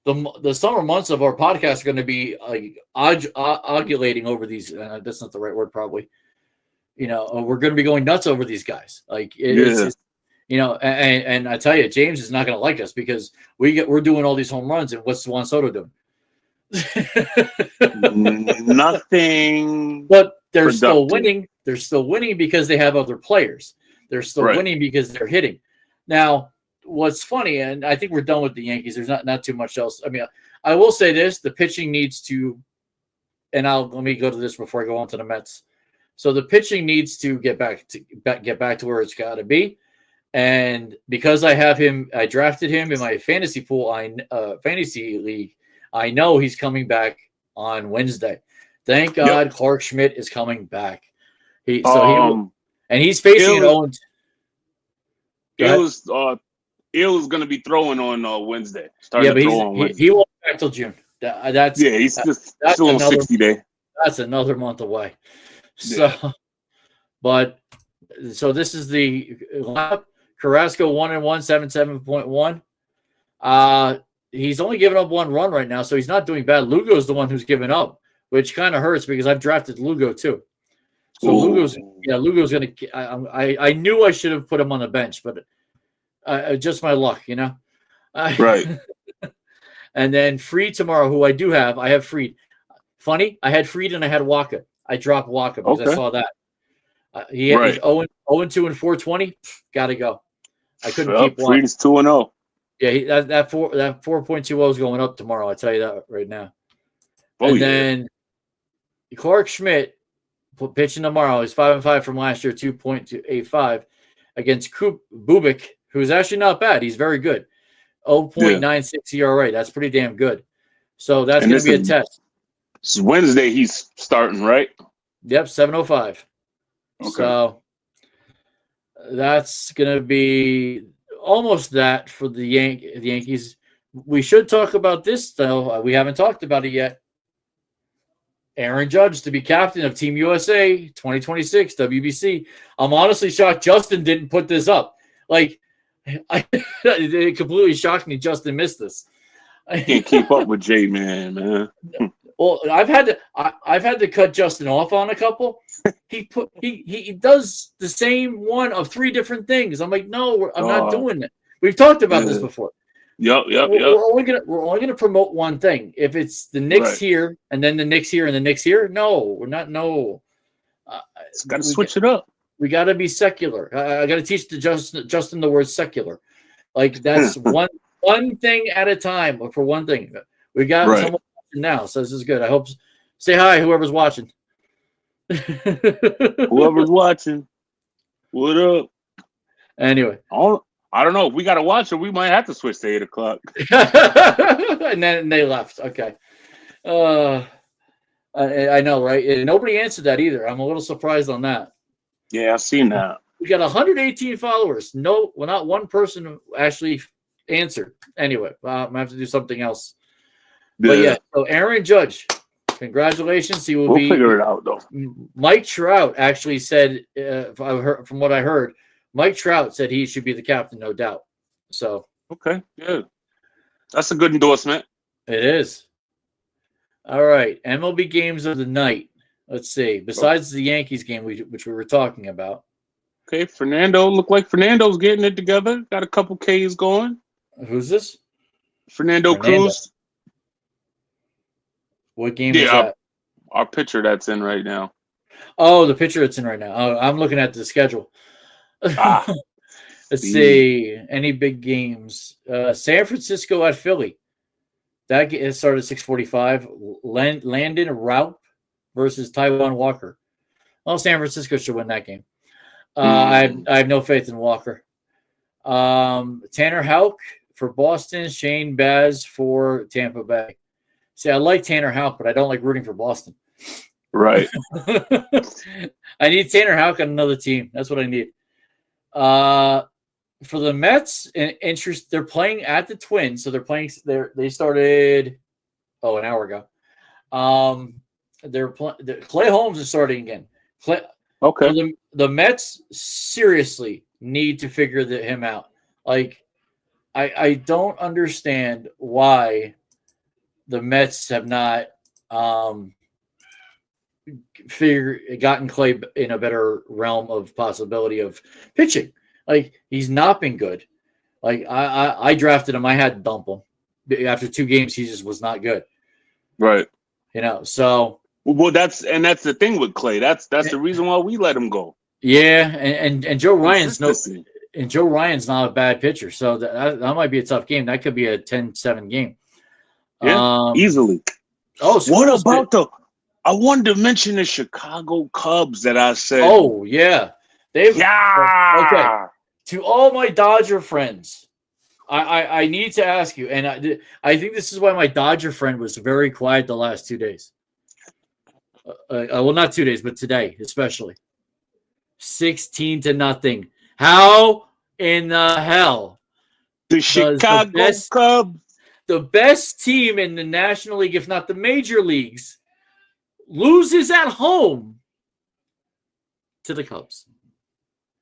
the summer months of our podcast are going to be like ovulating over these. That's not the right word, probably. We're going to be going nuts over these guys. Like it's and I tell you, James is not going to like us because we're doing all these home runs, and what's Juan Soto doing? Nothing. But they're productive. still winning. They're still winning because they have other players. They're still winning because they're hitting. Now, what's funny, and I think we're done with the Yankees. There's not too much else. I mean, I will say this: the pitching needs to, and let me go to this before I go on to the Mets. So the pitching needs to get back to where it's got to be. And because I have him, I drafted him in my fantasy pool, fantasy league. I know he's coming back on Wednesday. Thank God, Clark Schmidt is coming back. He's facing an Owen. Ill's going to be throwing on Wednesday. He won't be back till June. He's still on 60 day. That's another month away. So this is the lineup. Carrasco 1-1, 77.1. He's only given up one run right now, so he's not doing bad. Lugo's the one who's given up, which kind of hurts because I've drafted Lugo too. So Lugo's going to. I knew I should have put him on the bench, but just my luck, Right. And then Fried tomorrow, who I do have. I have Fried. Funny, I had Fried and I had Waka. I dropped Waka because I saw that. He's 0-2 and 420. Got to go. I couldn't keep one. Fried's 2-0. Yeah, that 4.20 is going up tomorrow. I'll tell you that right now. Then Clark Schmidt pitching tomorrow. He's 5-5 from last year, 2.85 against Bubik, who's actually not bad. He's very good. 0.96 ERA. That's pretty damn good. So that's going to be a test. It's Wednesday. He's starting, right? Yep, 7:05. Okay. So that's going to be almost that for the Yankees. We should talk about this, though. We haven't talked about it yet. Aaron Judge to be captain of Team USA 2026 WBC. I'm honestly shocked Justin didn't put this up. Like, it completely shocked me Justin missed this. I can't keep up with man. Well, I've had to cut Justin off on a couple. He does the same one of 3 different things. I'm like, no, I'm not doing it. We've talked about this before. Yep. We're only gonna promote one thing. If it's the Knicks here and then the Knicks here and the Knicks here, no, we're not. No, got to switch it up. We got to be secular. I got to teach Justin the word secular. Like that's one thing at a time for one thing. We got someone watching now, so this is good. I hope. Say hi, whoever's watching. Whoever's watching, what up? Anyway, I don't know. If we got to watch it, we might have to switch to 8 o'clock. And then they left. Okay. I know, right? And nobody answered that either. I'm a little surprised on that. Yeah, I've seen that. We got 118 followers. No, well, not one person actually answered. Anyway, I'm going to have to do something else. But so Aaron Judge, congratulations. We'll figure it out, though. Mike Trout actually said, from what I heard, Mike Trout said he should be the captain, no doubt. So okay, yeah, that's a good endorsement. It is. All right, MLB games of the night. Let's see. Besides the Yankees game, which we were talking about. Okay, Fernando. Look like Fernando's getting it together. Got a couple Ks going. Who's this? Fernando Cruz. What game is that? Our pitcher that's in right now. Oh, the pitcher that's in right now. Oh, I'm looking at the schedule. Let's see. Any big games? San Francisco at Philly. That started at 6:45. Landon Raup versus Taiwan Walker. Well, San Francisco should win that game. I have no faith in Walker. Tanner Houck for Boston. Shane Baz for Tampa Bay. See, I like Tanner Houck, but I don't like rooting for Boston. Right. I need Tanner Houck on another team. That's what I need. For the Mets, they're playing at the Twins, so they're playing. They started an hour ago. Clay Holmes is starting again. Okay. So the Mets seriously need to figure him out. Like, I don't understand why the Mets have not gotten Clay in a better realm of possibility of pitching. Like, he's not been good. Like, I drafted him. I had to dump him. After 2 games, he just was not good. Right. So. Well, that's the thing with Clay. That's the reason why we let him go. Yeah, and Joe Ryan's Joe Ryan's not a bad pitcher. So that might be a tough game. That could be a 10-7 game. Yeah, easily. Oh, what about I wanted to mention the Chicago Cubs that I said. Oh, yeah. Okay. To all my Dodger friends, I need to ask you, and I think this is why my Dodger friend was very quiet the last 2 days. Well, not 2 days, but today especially. 16-0. How in the hell the Chicago Cubs, the best team in the National League, if not the major leagues, loses at home to the Cubs?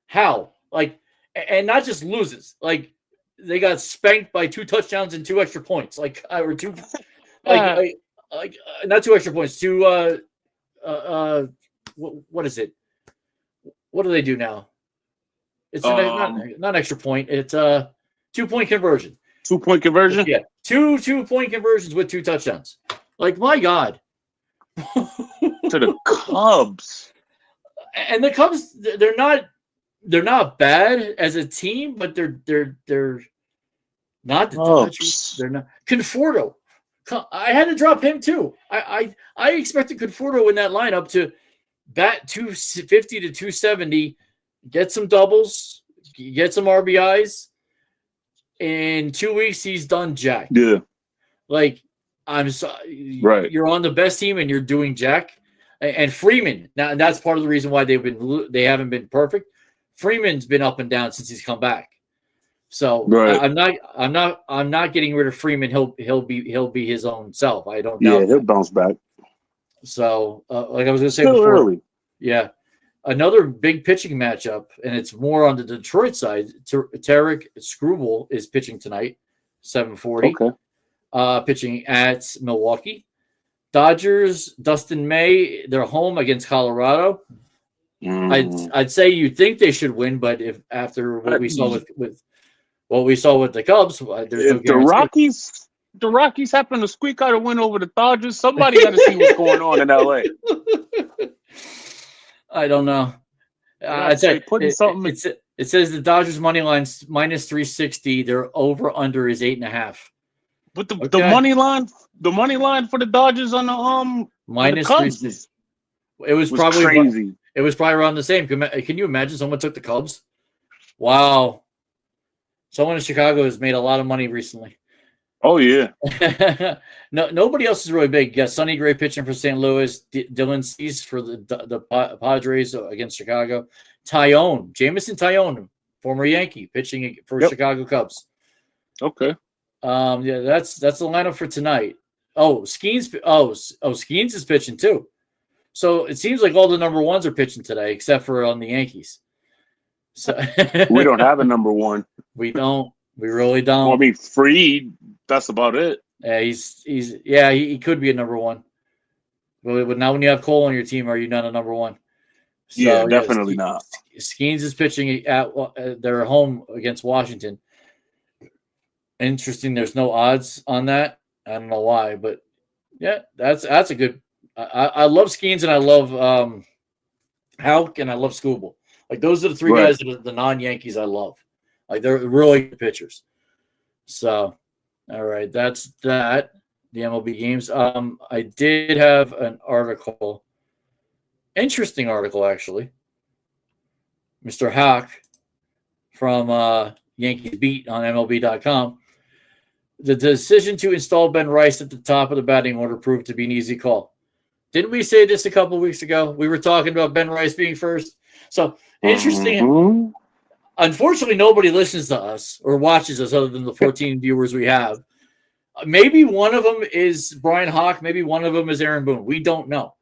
How? Like, and not just loses, like they got spanked by 2 touchdowns and 2 extra points, like, or 2, like not 2 extra points, 2 what is it? What do they do now? It's not extra point. It's a 2-point conversion. 2-point conversion? Yeah. 2-point conversions with 2 touchdowns. Like, my God. To the Cubs. And the Cubs, they're not bad as a team, but they're not the Dodgers. They're not. Conforto. I had to drop him too. I expected Conforto in that lineup to bat 250 to 270, get some doubles, get some RBIs. In 2 weeks, he's done jack. Yeah. Like, I'm sorry. Right. You're on the best team and you're doing jack. And Freeman, now that's part of the reason why they haven't been perfect. Freeman's been up and down since he's come back. So right. I'm not getting rid of Freeman. He'll be his own self. I don't know. Yeah, he'll bounce back. So, like I was going to say still before, early. Yeah, another big pitching matchup, and it's more on the Detroit side. Tarek Skubal is pitching tonight, 7:40. Okay. Pitching at Milwaukee. Dodgers, Dustin May, they're home against Colorado. I'd say you'd think they should win, but if after what we saw with what we saw with the Cubs, there's no guarantee. The Rockies happen to squeak out a win over the Dodgers, somebody got to see what's going on in LA. I don't know. I'd say it says the Dodgers money line's -360. Their over under is 8.5. But the money line for the Dodgers on the -360. It was probably crazy. It was probably around the same. Can you imagine someone took the Cubs? Wow. Someone in Chicago has made a lot of money recently. Oh, yeah. No, nobody else is really big. Yeah, Sonny Gray pitching for St. Louis. Dylan Cease for the Padres against Chicago. Jamison Tyone, former Yankee, pitching for Chicago Cubs. Okay. Yeah, that's the lineup for tonight. Oh, Skeens. Skeens is pitching too. So it seems like all the number ones are pitching today, except for on the Yankees. So we don't have a number one. We don't. We really don't. Well, I mean, Fried. That's about it. Yeah, he could be a number one. But now, when you have Cole on your team, are you not a number one? So, yeah, definitely not. Skeens is pitching at their home against Washington. Interesting. There's no odds on that. I don't know why, but yeah, that's a good. I love Skeens and I love Houck and I love Skubal. Like, those are the 3 guys that are the non-Yankees I love. Like, they're really good pitchers. So, all right, that's that. The MLB games. I did have an article, interesting article actually. Mr. Houck from Yankees Beat on MLB.com. The decision to install Ben Rice at the top of the batting order proved to be an easy call. Didn't we say this a couple of weeks ago? We were talking about Ben Rice being first. So, interesting. Mm-hmm. Unfortunately, nobody listens to us or watches us other than the 14 viewers we have. Maybe one of them is Brian Hawk. Maybe one of them is Aaron Boone. We don't know.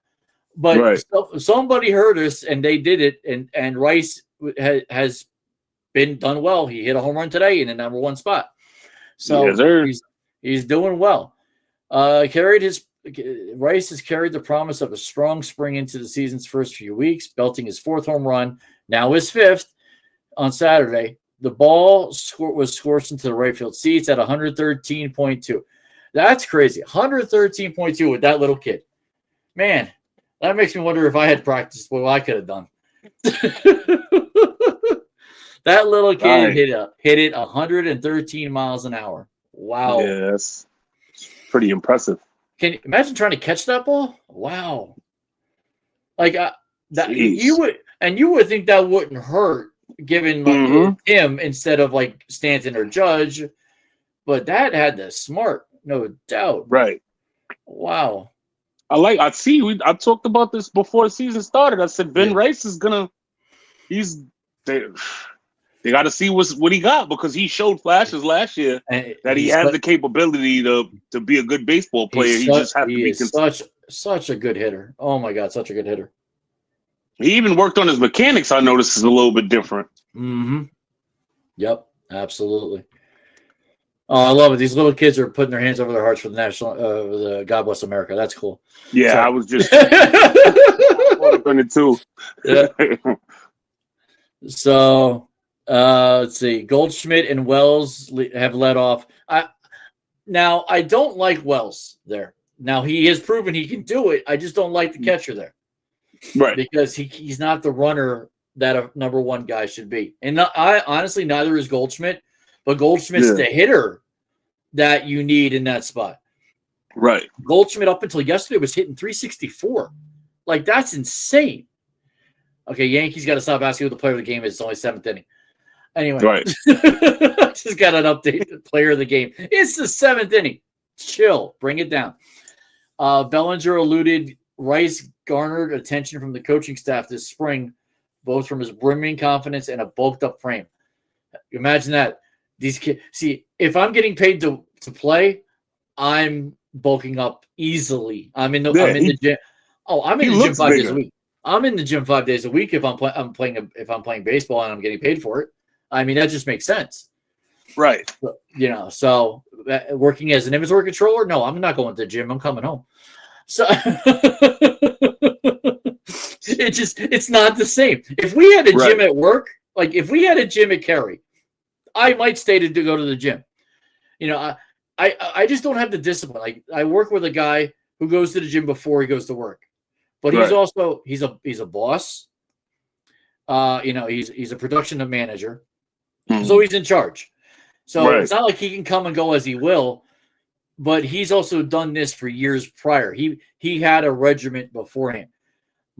But somebody heard us, and they did it, and Rice has been done well. He hit a home run today in the number one spot. So he's doing well. Rice has carried the promise of a strong spring into the season's first few weeks, belting his 4th home run, now his 5th on Saturday. The ball was scorched into the right field seats at 113.2. That's crazy. 113.2 with that little kid. Man, that makes me wonder if I had practiced what I could have done. That little kid hit it 113 miles an hour. Wow. Yeah, that's pretty impressive. Can you imagine trying to catch that ball? Wow. Like that you would think that wouldn't hurt given him instead of like Stanton or Judge, but that had the smart, no doubt. Right. Wow. I talked about this before the season started. I said Ben Rice is they got to see what he got, because he showed flashes last year that he has the capability to be a good baseball player. He just has to be such a good hitter. Oh my God, such a good hitter. He even worked on his mechanics. I noticed is a little bit different. Mm-hmm. Yep, absolutely. Oh, I love it. These little kids are putting their hands over their hearts for the God Bless America. That's cool. Yeah, so. I was just on it too. Yeah. So let's see. Goldschmidt and Wells have led off. I don't like Wells there. Now he has proven he can do it. I just don't like the catcher there. Right. Because he's not the runner that a number one guy should be. And I honestly, neither is Goldschmidt, but Goldschmidt's the hitter that you need in that spot. Right. Goldschmidt up until yesterday was hitting 364. Like, that's insane. Okay, Yankees got to stop asking who the player of the game is. It's only 7th inning. Anyway. Right. Just got an update. The player of the game. It's the 7th inning. Chill. Bring it down. Bellinger alluded Rice garnered attention from the coaching staff this spring, both from his brimming confidence and a bulked up frame. Imagine that. These kids, see, if I'm getting paid to play, I'm bulking up easily. I'm in the gym. Oh, I'm in the gym 5 days a week. I'm in the gym 5 days a week if I'm playing baseball and I'm getting paid for it. I mean, that just makes sense. Right. So working as an inventory controller, no, I'm not going to the gym. I'm coming home. So it's not the same. If we had a gym at work, like if we had a gym at Cary, I might stay to go to the gym. I just don't have the discipline. Like I work with a guy who goes to the gym before he goes to work, but he's also he's a boss. He's a production manager, so he's in charge. So it's not like he can come and go as he will. But he's also done this for years prior. He had a regiment beforehand.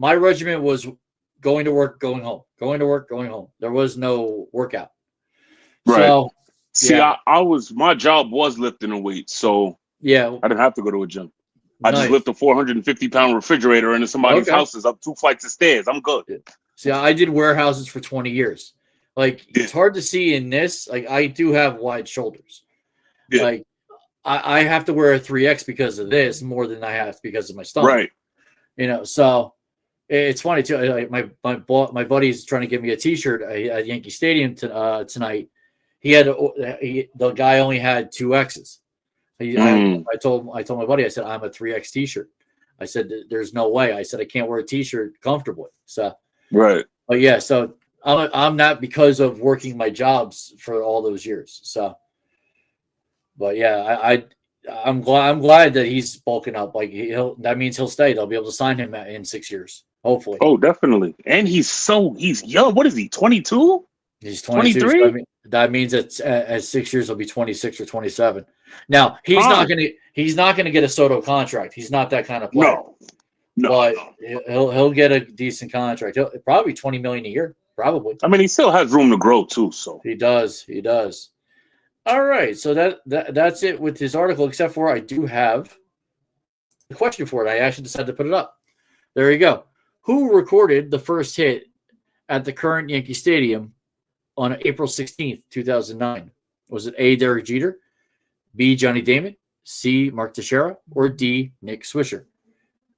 My regiment was going to work, going home, going to work, going home. There was no workout. Right. So, see, my job was lifting a weight, so I didn't have to go to a gym. I just lift a 450-pound refrigerator into somebody's house is up 2 flights of stairs. I'm good. See, I did warehouses for 20 years. Like it's hard to see in this. Like I do have wide shoulders. Yeah. Like I have to wear a 3X because of this more than I have because of my stomach. Right. So it's funny too. Like my buddy's trying to give me a T-shirt at Yankee Stadium tonight. The guy only had 2Xs. I told my buddy, I said, I'm a 3X T-shirt. I said, there's no way. I said, I can't wear a T-shirt comfortably. So but yeah, so I'm not because of working my jobs for all those years. So. But yeah, I'm glad that he's bulking up. Like that means he'll stay. They'll be able to sign him in 6 years, hopefully. Oh, definitely. And he's young. What is he? 22? He's 22. 23. So that means that at 6 years he'll be 26 or 27. Now he's not gonna get a Soto contract. He's not that kind of player. No. But he'll get a decent contract. He'll probably $20 million a year. Probably. I mean, he still has room to grow too. So he does. All right, so that's it with his article, except for I do have a question for it. I actually decided to put it up. There you go. Who recorded the first hit at the current Yankee Stadium on April 16th, 2009? Was it A, Derek Jeter, B, Johnny Damon, C, Mark Teixeira, or D, Nick Swisher?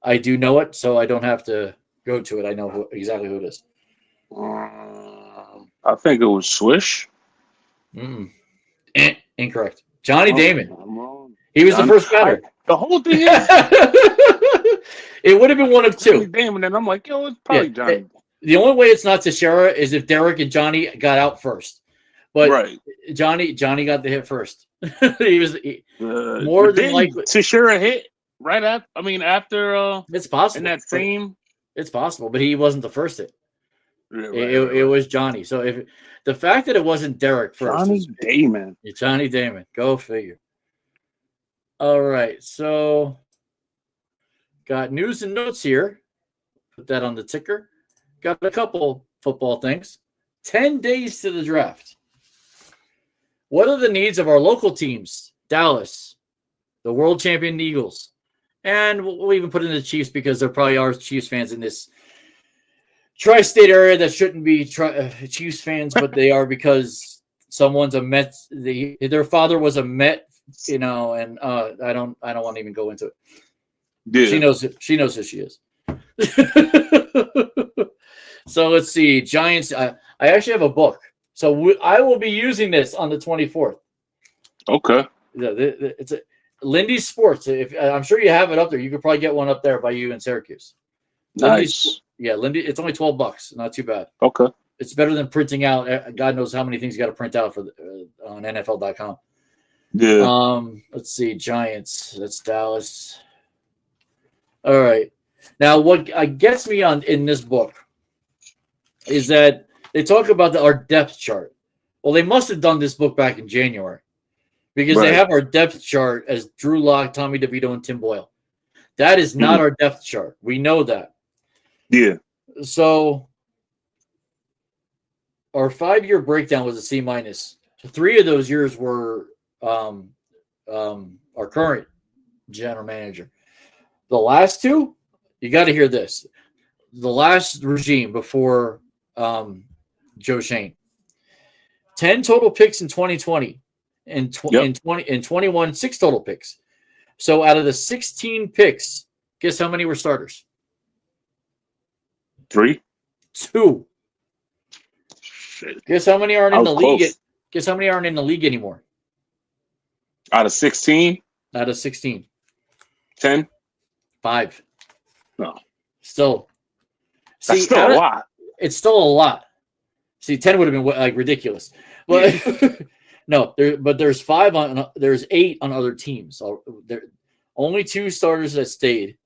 I do know it, so I don't have to go to it. I know exactly who it is. I think it was Swish. Incorrect. Johnny Damon. He was the first batter. The whole thing is it would have been one of two. Damon, and I'm like, yo, it's probably Johnny. The only way it's not Teixeira is if Derek and Johnny got out first. But Johnny got the hit first. He was more than likely. Teixeira hit right after. I mean, after. It's possible. In that same. It's possible, but he wasn't the first hit. It was Johnny. So if the fact that it wasn't Derek first, Johnny Damon, go figure. All right, so got news and notes here. Put that on the ticker. Got a couple football things. 10 days to the draft. What are the needs of our local teams? Dallas, the world champion Eagles, and we'll even put in the Chiefs because there probably are Chiefs fans in this tri-state area that shouldn't be Chiefs fans, but they are because someone's a Met. Their father was a Met, and I don't want to even go into it. Yeah. She knows who she is. So let's see, Giants. I actually have a book. So I will be using this on the 24th. Okay. It's Lindy's Sports. I'm sure you have it up there. You could probably get one up there by you in Syracuse. Nice. Lindy. It's only $12. Not too bad. Okay. It's better than printing out. God knows how many things you got to print out for on NFL.com. Yeah. Let's see. Giants. That's Dallas. All right. Now, what gets me in this book is that they talk about our depth chart. Well, they must have done this book back in January because they have our depth chart as Drew Lock, Tommy DeVito, and Tim Boyle. That is not our depth chart. We know that. Yeah. So our 5-year breakdown was a C-. 3 of those years were our current general manager. The last 2, you got to hear this. The last regime before Joe Shane. 10 total picks in 2020 and 21 6 total picks. So out of the 16 picks, guess how many were starters? 3. 2. Shit. Guess how many aren't in the league? Guess how many aren't in the league anymore? Out of 16? Out of 16. 10? 5. No. Still. That's still a lot. It's still a lot. See, 10 would have been ridiculous. But no, there's 5 on. There's 8 on other teams. So there only 2 starters that stayed,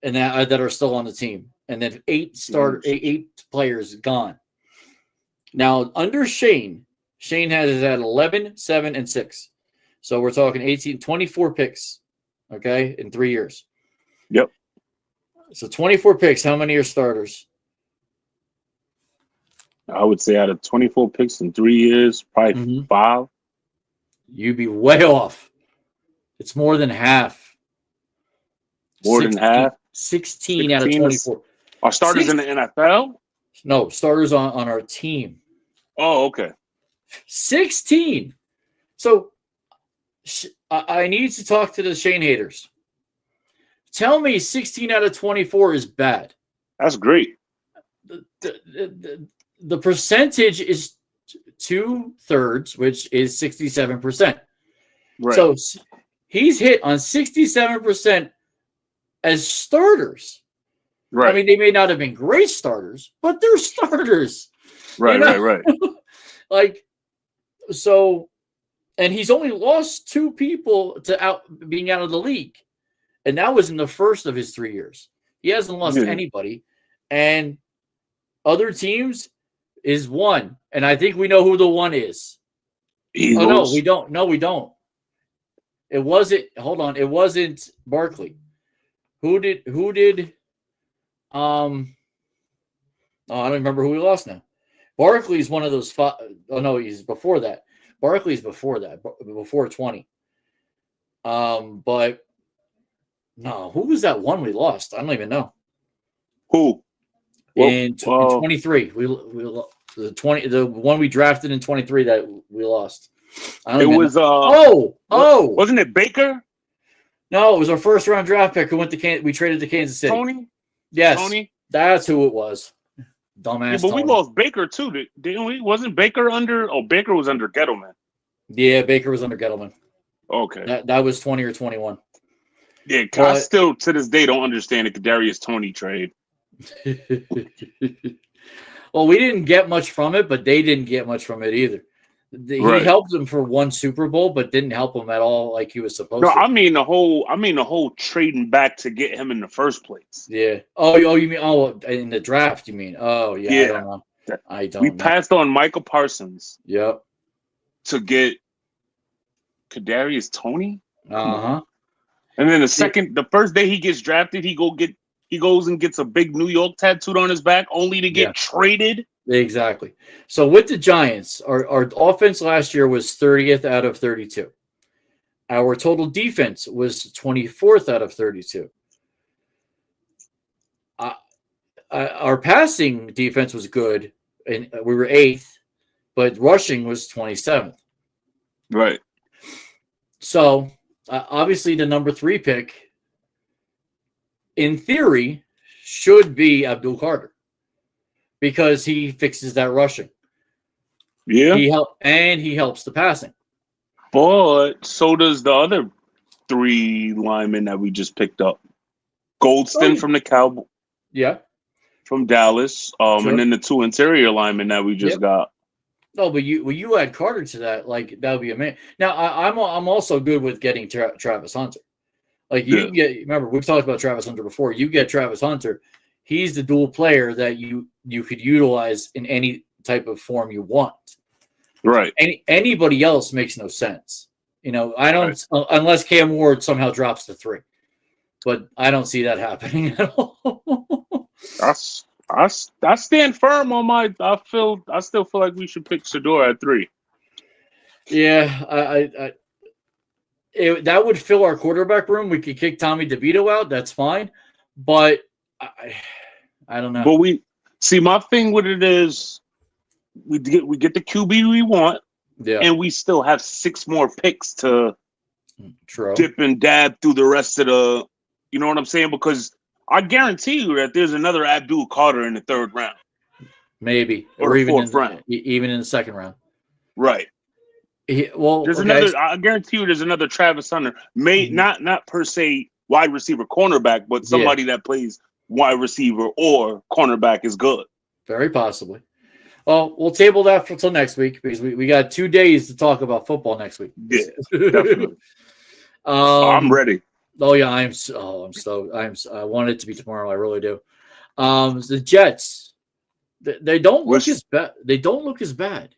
and that are still on the team, and then 8 players gone. Now under Shane has had 11, 7, and 6. So we're talking 24 picks. Okay, in 3 years. Yep. So 24 picks. How many are starters? I would say out of 24 picks in 3 years, probably 5. You'd be way off. It's more than half. More than half? 16 out of 24. Are starters in the NFL? No, starters on our team. Oh, okay. 16. So I need to talk to the Shane haters. Tell me 16 out of 24 is bad. That's great. The percentage is 2/3, which is 67%. Right. So he's hit on 67% as starters. Right. I mean, they may not have been great starters, but they're starters. Right, right. Like, so, and he's only lost 2 people to being out of the league. And that was in the first of his 3 years. He hasn't lost anybody. And other teams is 1. And I think we know who the 1 is. Eagles. Oh, no, we don't. No, we don't. It wasn't Barkley. Who did I don't remember who we lost now. Barkley's one of those 5. Oh no, he's before that. Barkley's before that, before 20. But no, who was that one we lost? I don't even know. Who? In 23. We the one we drafted in 23 that we lost. It was wasn't it Baker? No, it was our first round draft pick who went to we traded to Kansas City. Tony? Yes. Tony? That's who it was. Dumbass. Yeah, but we lost Baker too, didn't we? Wasn't Baker under? Oh, Baker was under Gettleman. Yeah, Baker was under Gettleman. Okay. That was 20 or 21. Yeah, I still to this day don't understand the Kadarius Toney trade. Well, we didn't get much from it, but they didn't get much from it either. He helped them for one Super Bowl, but didn't help them at all like he was supposed to. I mean the whole trading back to get him in the first place. Yeah. Oh, you mean in the draft? You mean? Oh, yeah. I don't know. I don't. We passed on Michael Parsons. Yep. To get Kadarius Toney. Uh-huh. And then the first day he gets drafted, he goes and gets a big New York tattooed on his back, only to get traded. Exactly. So with the Giants, our offense last year was 30th out of 32. Our total defense was 24th out of 32. Our passing defense was good, and we were 8th, but rushing was 27th. Right. So obviously the number 3 pick, in theory, should be Abdul Carter because he fixes that rushing. Yeah. He helps the passing. But so does the other 3 linemen that we just picked up. Goldston from the Cowboys. Yeah. From Dallas. Sure. And then the 2 interior linemen that we just got. No, but you add Carter to that, like that would be amazing. Now I'm also good with getting Travis Hunter. Like you get, remember we've talked about Travis Hunter before. You get Travis Hunter, he's the dual player that you could utilize in any type of form you want. Right. Anybody else makes no sense. I don't unless Cam Ward somehow drops to 3, but I don't see that happening at all. I stand firm on my. I still feel like we should pick Shedeur at 3. Yeah, that would fill our quarterback room. We could kick Tommy DeVito out. That's fine, but I don't know. But we see my thing with it is we get the QB we want, and we still have 6 more picks to dip and dab through the rest of the. You know what I'm saying? Because I guarantee you that there's another Abdul Carter in the 3rd round. Maybe. Or even 4th round. Even in the 2nd round. Right. There's another. I guarantee you there's another Travis Hunter. Not per se wide receiver cornerback, but somebody that plays wide receiver or cornerback is good. Very possibly. Well, we'll table that until next week because we got 2 days to talk about football next week. Yeah, definitely. I'm ready. Oh yeah, I want it to be tomorrow. I really do. The Jets, they don't look as bad. They don't look as bad.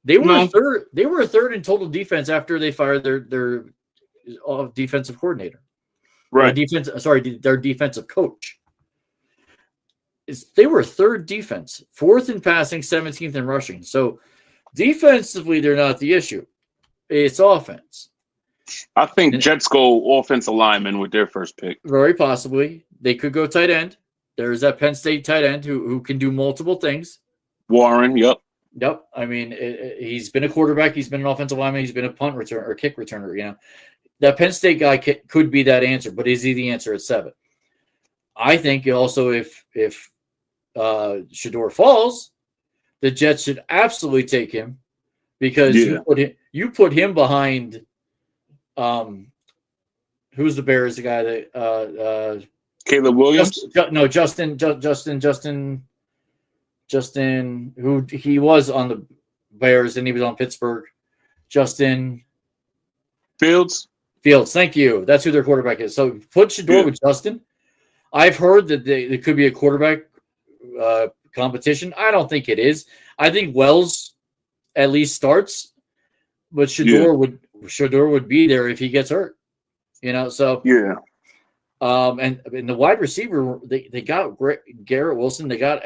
They were third. They were 3rd in total defense after they fired their defensive coordinator. Right. Their defensive coach. They were 3rd defense, 4th in passing, 17th in rushing. So defensively, they're not the issue. It's offense. I think Jets go offensive lineman with their first pick. Very possibly. They could go tight end. There's that Penn State tight end who can do multiple things. Warren, yep. Yep. I mean, he's been a quarterback. He's been an offensive lineman. He's been a punt returner or kick returner. That Penn State guy could be that answer, but is he the answer at 7? I think also if Shedeur falls, the Jets should absolutely take him because you put him behind. Who's the Bears? The guy that Caleb Williams? Justin, who he was on the Bears and he was on Pittsburgh. Justin Fields. Thank you. That's who their quarterback is. So put Shedeur with Justin. I've heard that there could be a quarterback competition. I don't think it is. I think Wells at least starts, but Shedeur would be there if he gets hurt. So and in the wide receiver, they got Garrett Wilson, they got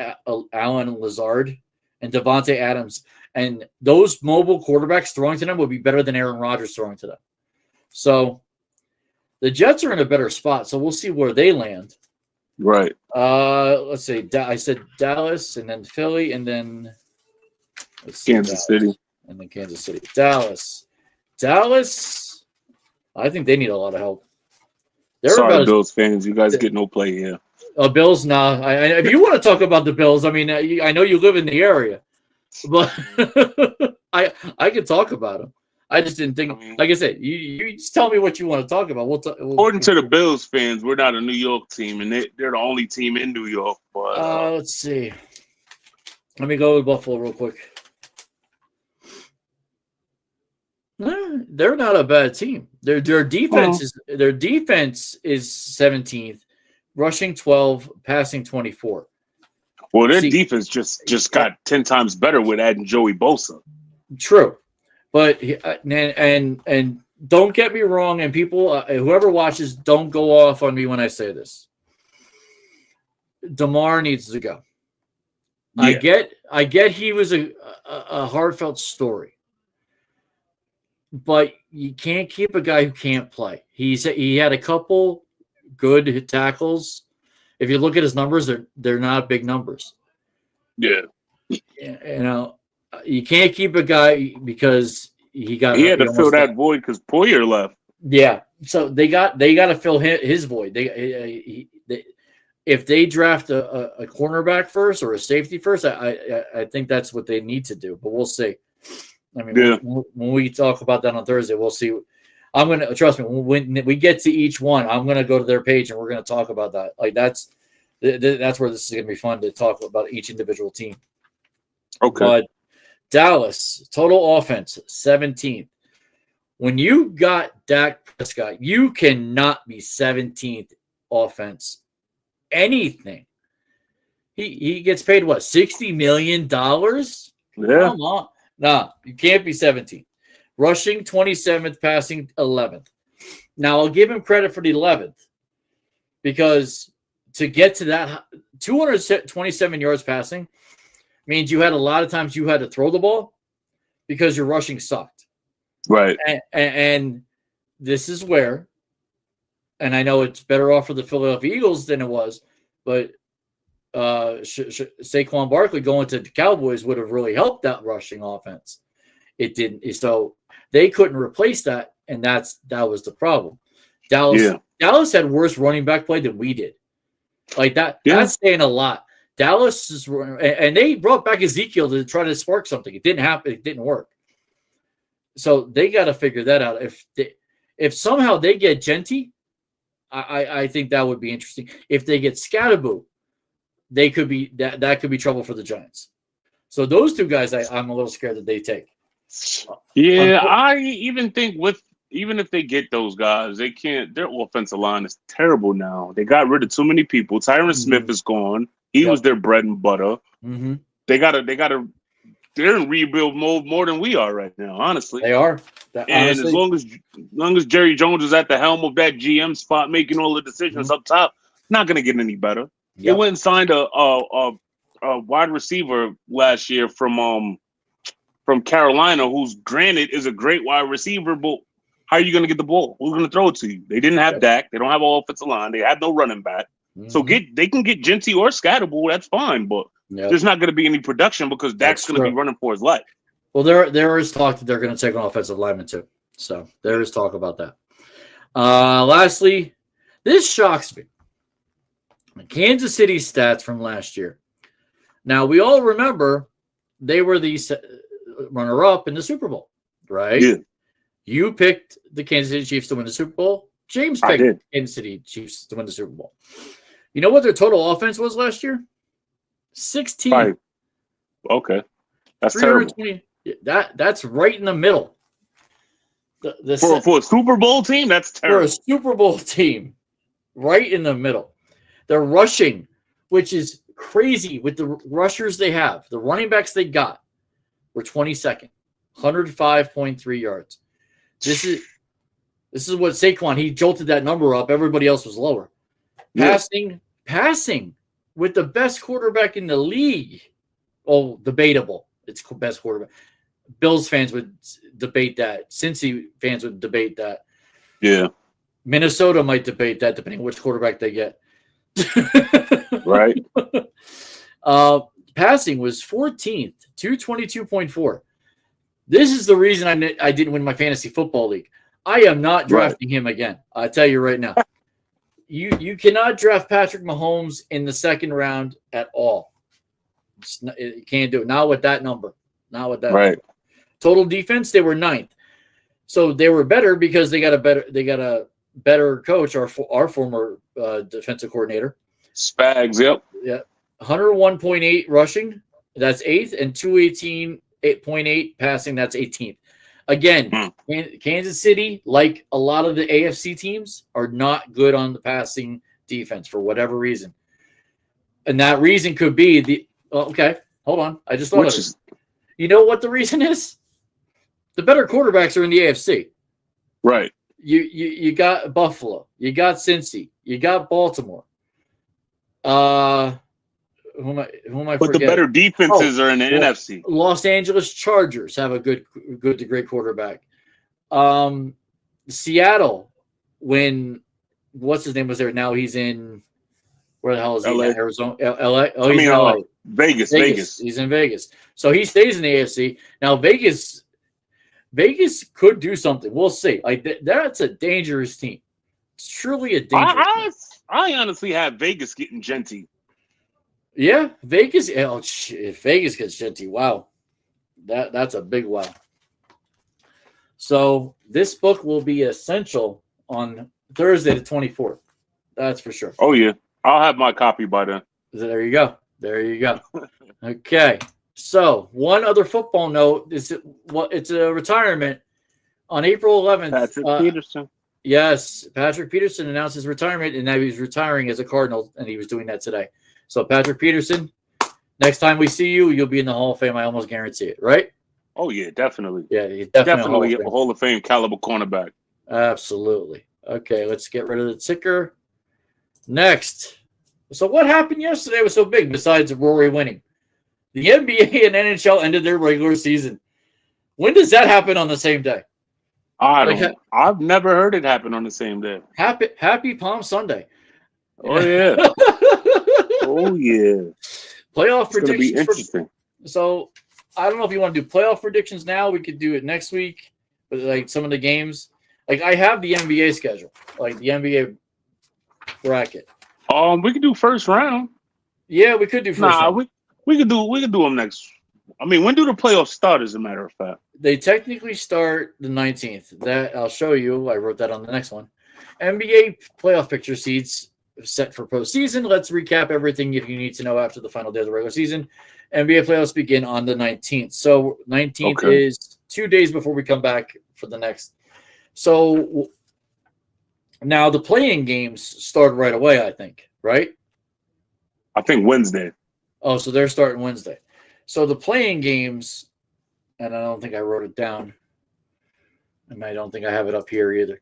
Allen Lazard and Devontae Adams, and those mobile quarterbacks throwing to them would be better than Aaron Rodgers throwing to them. So the Jets are in a better spot. So we'll see where they land. Right. Let's see. I said Dallas, and then Philly, and then Kansas City, and then Kansas City. Dallas. I think they need a lot of help. Sorry, Bills fans, you guys get no play here. Bills, nah. If you want to talk about the Bills, I mean, I know you live in the area, but I can talk about them. I just didn't think. Like I said, you just tell me what you want to talk about. According to the Bills fans, we're not a New York team, and they're the only team in New York. But let's see. Let me go with Buffalo real quick. They're not a bad team. Their defense is 17th, rushing 12, passing 24. Well, their defense just got 10 times better with adding Joey Bosa. True, but and don't get me wrong, and people, whoever watches, don't go off on me when I say this. DeMar needs to go. Yeah. I get he was a heartfelt story, but you can't keep a guy who can't play. He had a couple good tackles. If you look at his numbers, they're not big numbers. Yeah. You can't keep a guy because he had to fill that void because Poyer left. Yeah. So they got to fill his void. If they draft a cornerback first or a safety first, I think that's what they need to do. But we'll see. I mean, when we talk about that on Thursday, we'll see. I'm going to trust me. When we get to each one, I'm going to go to their page and we're going to talk about that. Like that's where this is going to be fun to talk about each individual team. Okay. But Dallas total offense 17th. When you got Dak Prescott, you cannot be 17th offense. Anything. He gets paid what, $60 million? Yeah. Come on. Nah, you can't be 17th. Rushing 27th, passing 11th. Now, I'll give him credit for the 11th because to get to that 227 yards passing means you had a lot of times you had to throw the ball because your rushing sucked. Right. And this is where, and I know it's better off for the Philadelphia Eagles than it was, but Saquon Barkley going to the Cowboys would have really helped that rushing offense. It didn't. So they couldn't replace that, and that was the problem. Dallas had worse running back play than we did. Like that. Yeah. That's saying a lot. Dallas is, and they brought back Ezekiel to try to spark something. It didn't happen. It didn't work. So they got to figure that out. If somehow they get Genty, I think that would be interesting. If they get Scatterboo, they could be that could be trouble for the Giants. So those two guys, I'm a little scared that they take. Yeah, I even think even if they get those guys, they can't. Their offensive line is terrible now. They got rid of too many people. Tyron Smith is gone. He was their bread and butter. Mm-hmm. They're in rebuild mode more than we are right now. Honestly, they are. And as long as Jerry Jones is at the helm of that GM spot, making all the decisions up top, not going to get any better. Yep. They went and signed a wide receiver last year from Carolina, who's granted is a great wide receiver, but how are you going to get the ball? Who's going to throw it to you? They didn't have Dak. They don't have an offensive line. They have no running back. Mm-hmm. So they can get Genty or Scatterboo. That's fine, but there's not going to be any production because Dak's going to be running for his life. Well, there is talk that they're going to take an offensive lineman too. So there is talk about that. Lastly, this shocks me. Kansas City stats from last year. Now, we all remember they were the runner-up in the Super Bowl, right? Yeah. You picked the Kansas City Chiefs to win the Super Bowl. James picked the Kansas City Chiefs to win the Super Bowl. You know what their total offense was last year? 16. 5. Okay. That's terrible. That's right in the middle. For a Super Bowl team, that's terrible. For a Super Bowl team, right in the middle. They're rushing, which is crazy with the rushers they have. The running backs they got were 22nd, 105.3 yards. This is what Saquon, he jolted that number up. Everybody else was lower. Passing with the best quarterback in the league. Oh, debatable. It's best quarterback. Bills fans would debate that. Cincy fans would debate that. Yeah. Minnesota might debate that depending on which quarterback they get. Right. Passing was 14th, 222.4. This is the reason I didn't win my fantasy football league. I am not drafting him again. I tell you right now. You cannot draft Patrick Mahomes in the second round at all. You can't do it. Not with that number. Not with that. Right. Number. Total defense, they were 9th. So they were better because they got a better coach, our former defensive coordinator. Spags, yep. Yeah. 101.8 rushing, that's 8th, and 218.8 passing, that's 18th. Again, Kansas City, like a lot of the AFC teams, are not good on the passing defense for whatever reason. And that reason could be okay, hold on. I just thought of it. You know what the reason is? The better quarterbacks are in the AFC. Right. You got Buffalo. You got Cincy. You got Baltimore. Who am I But forgetting? the better defenses are in the NFC. Los Angeles Chargers have a good to great quarterback. Seattle, when what's his name was there? Now he's in where the hell is he? LA. Arizona, LA. Oh, he's in LA. Vegas. He's in Vegas. So he stays in the AFC. Now Vegas could do something. We'll see. Like that's a dangerous team. It's truly a dangerous team. I honestly have Vegas getting Genty. Yeah, Vegas. Oh, if Vegas gets Genty, wow, that's a big wow. So this book will be essential on Thursday the 24th. That's for sure. Oh yeah, I'll have my copy by then. There you go. Okay. So one other football note is it's a retirement on April 11th. Patrick Peterson. Yes, Patrick Peterson announced his retirement, and now he's retiring as a Cardinal, and he was doing that today. So Patrick Peterson, next time we see you, you'll be in the Hall of Fame. I almost guarantee it, right? Oh yeah, definitely. Yeah, he's definitely a Hall of Fame caliber cornerback. Absolutely. Okay, let's get rid of the ticker. Next. So what happened yesterday was so big besides Rory winning? The NBA and NHL ended their regular season. When does that happen on the same day? I've never heard it happen on the same day. Happy Palm Sunday. Oh yeah. Oh yeah. Playoff predictions. It's gonna be interesting. So I don't know if you want to do playoff predictions now. We could do it next week, but like some of the games. Like I have the NBA schedule, like the NBA bracket. We could do first round. Yeah, we could do first round. We could do them next. I mean, when do the playoffs start, as a matter of fact? They technically start the 19th. That I'll show you. I wrote that on the next one. NBA playoff picture seeds set for postseason. Let's recap everything if you need to know after the final day of the regular season. NBA playoffs begin on the 19th. So 19th is 2 days before we come back for the next. So now the playing games start right away, I think, right? I think Wednesday. Oh, so they're starting Wednesday. So the playing games, and I don't think I wrote it down, and I don't think I have it up here either.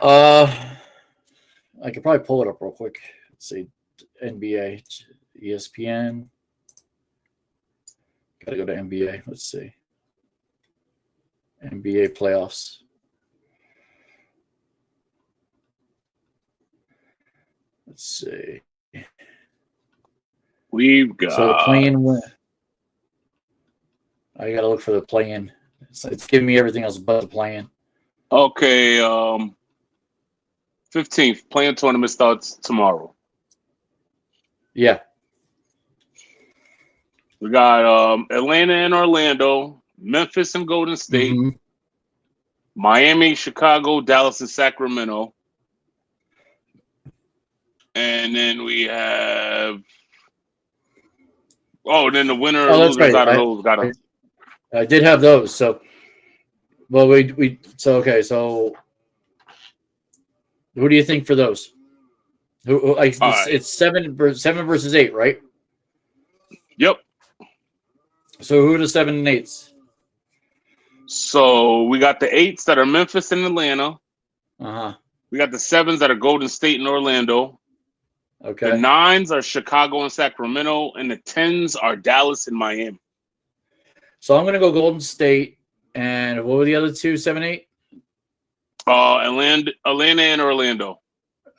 I could probably pull it up real quick. Let's see, NBA, ESPN. Got to go to NBA. Let's see. NBA playoffs. Let's see. We've got. So the play-in win. I got to look for the play-in. It's giving me everything else but the play-in. Okay. 15th play-in tournament starts tomorrow. Yeah. We got Atlanta and Orlando, Memphis and Golden State, Miami, Chicago, Dallas, and Sacramento. And then we have then the winner losers out of those got them. I did have those, so so who do you think for those? It's 7 versus 8, right? Yep. So who are the 7 and 8s? So we got the 8s that are Memphis and Atlanta. We got the 7s that are Golden State and Orlando. Okay. The 9s are Chicago and Sacramento, and the 10s are Dallas and Miami. So I'm going to go Golden State, and what were the other 2, 7, 8? Atlanta and Orlando.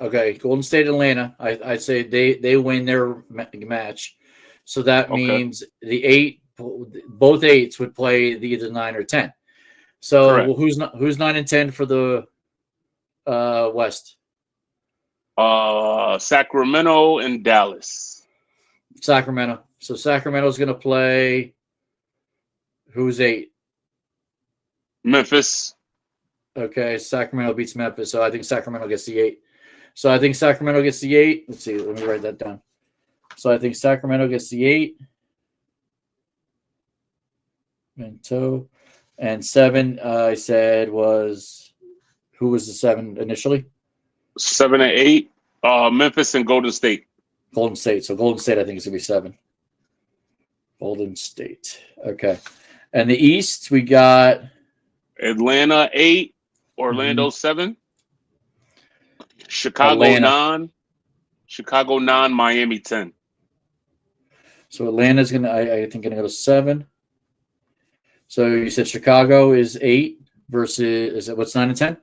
Okay, Golden State, Atlanta. I'd say they win their match, so that means both 8s would play either 9 or 10. So who's 9 and 10 for the West? Sacramento and Dallas. Sacramento. So Sacramento's going to play. Who's 8? Memphis. Okay, Sacramento beats Memphis, so I think Sacramento gets the 8. So I think Sacramento gets the 8. Let's see. Let me write that down. So I think Sacramento gets the 8. And 7, I said was who was the 7 initially? 7 and 8. Memphis and Golden State. Golden State. So Golden State, I think, is gonna be 7. Golden State. Okay. And the East, we got Atlanta 8, Orlando 7, Chicago Atlanta. 9, Chicago 9, Miami 10. So Atlanta's gonna, I think, gonna go to 7. So you said Chicago is 8 versus is it what's 9 and 10?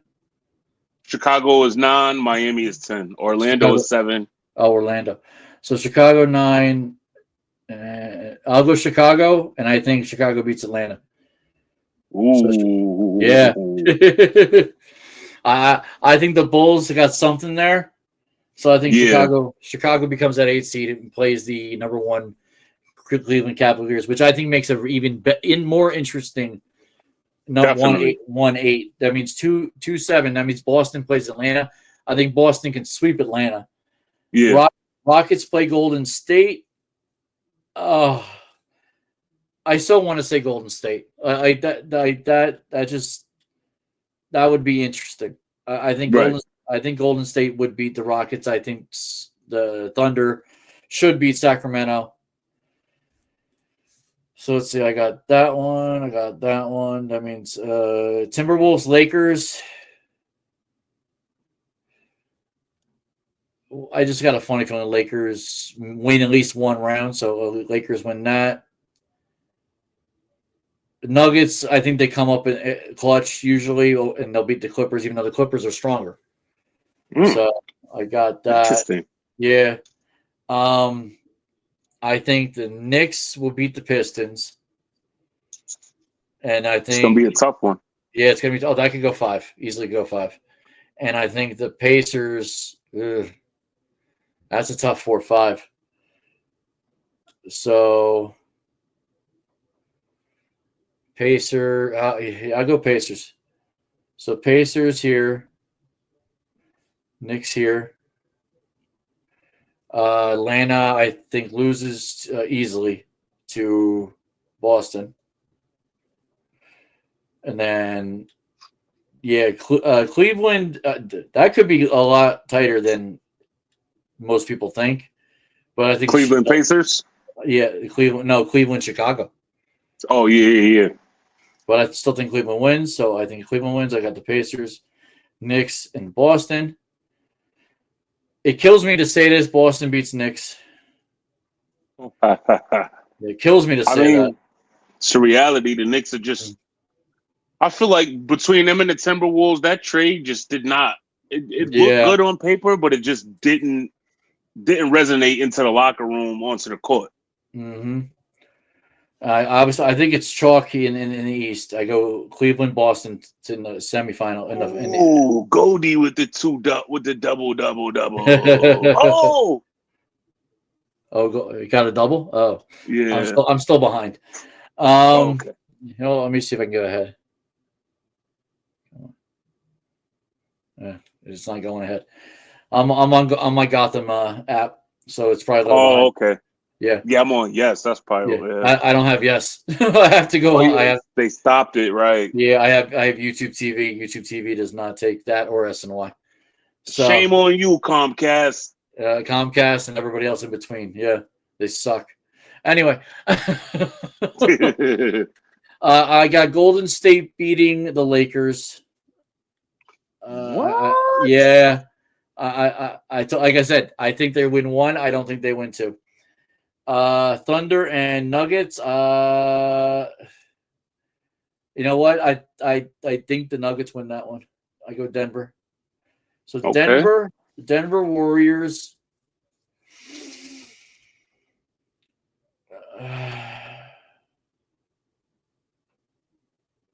Chicago is 9, Miami is 10. Orlando is 7. Oh, Orlando. So Chicago 9. I'll go Chicago, and I think Chicago beats Atlanta. Ooh. Yeah. I think the Bulls got something there. So I think Chicago becomes that 8 seed and plays the number 1 Cleveland Cavaliers, which I think makes it even more interesting. Not 1-8. That means 2-7. That means Boston plays Atlanta. I think Boston can sweep Atlanta. Yeah. Rockets play Golden State. Oh, I still want to say Golden State. That would be interesting. I think Golden State would beat the Rockets. I think the Thunder should beat Sacramento. So let's see. I got that one. That means Timberwolves, Lakers. I just got a funny feeling the Lakers win at least one round, so Lakers win that. The Nuggets, I think they come up in clutch usually, and they'll beat the Clippers, even though the Clippers are stronger. So I got that. Interesting. Yeah. I think the Knicks will beat the Pistons. And I think it's going to be a tough one. Yeah, it's going to be. Oh, that could go 5. Easily go 5. And I think the Pacers. That's a tough 4-5. So I'll go Pacers. So Pacers here. Knicks here. Atlanta, I think, loses easily to Boston. And then, Cleveland, that could be a lot tighter than most people think. But I think Cleveland Pacers? Yeah, Cleveland, Chicago. Oh, yeah. But I still think Cleveland wins, so I think Cleveland wins. I got the Pacers, Knicks, and Boston. It kills me to say this. Boston beats Knicks. It kills me to say that. It's a reality. The Knicks are just. I feel like between them and the Timberwolves, that trade just did not. It looked good on paper, but it just didn't resonate into the locker room onto the court. Mm-hmm. I think it's chalky in the East. I go Cleveland, Boston in the semifinal. Oh, Goldie with the double. You got a double? Oh, yeah. I'm still behind. Okay. Let me see if I can get ahead. It's not going ahead. I'm on my Gotham app, so it's probably. Okay. Yeah, I'm on. Yes, that's probably. Yeah. I don't have yes. I have to go. They stopped it, right? Yeah, I have YouTube TV. YouTube TV does not take that or SNY. So, shame on you, Comcast. Comcast and everybody else in between. Yeah, they suck. Anyway, I got Golden State beating the Lakers. What? Like I said, I think they win 1. I don't think they win 2. Thunder and Nuggets. You know what? I think the Nuggets win that one. I go Denver. So okay. Denver Warriors.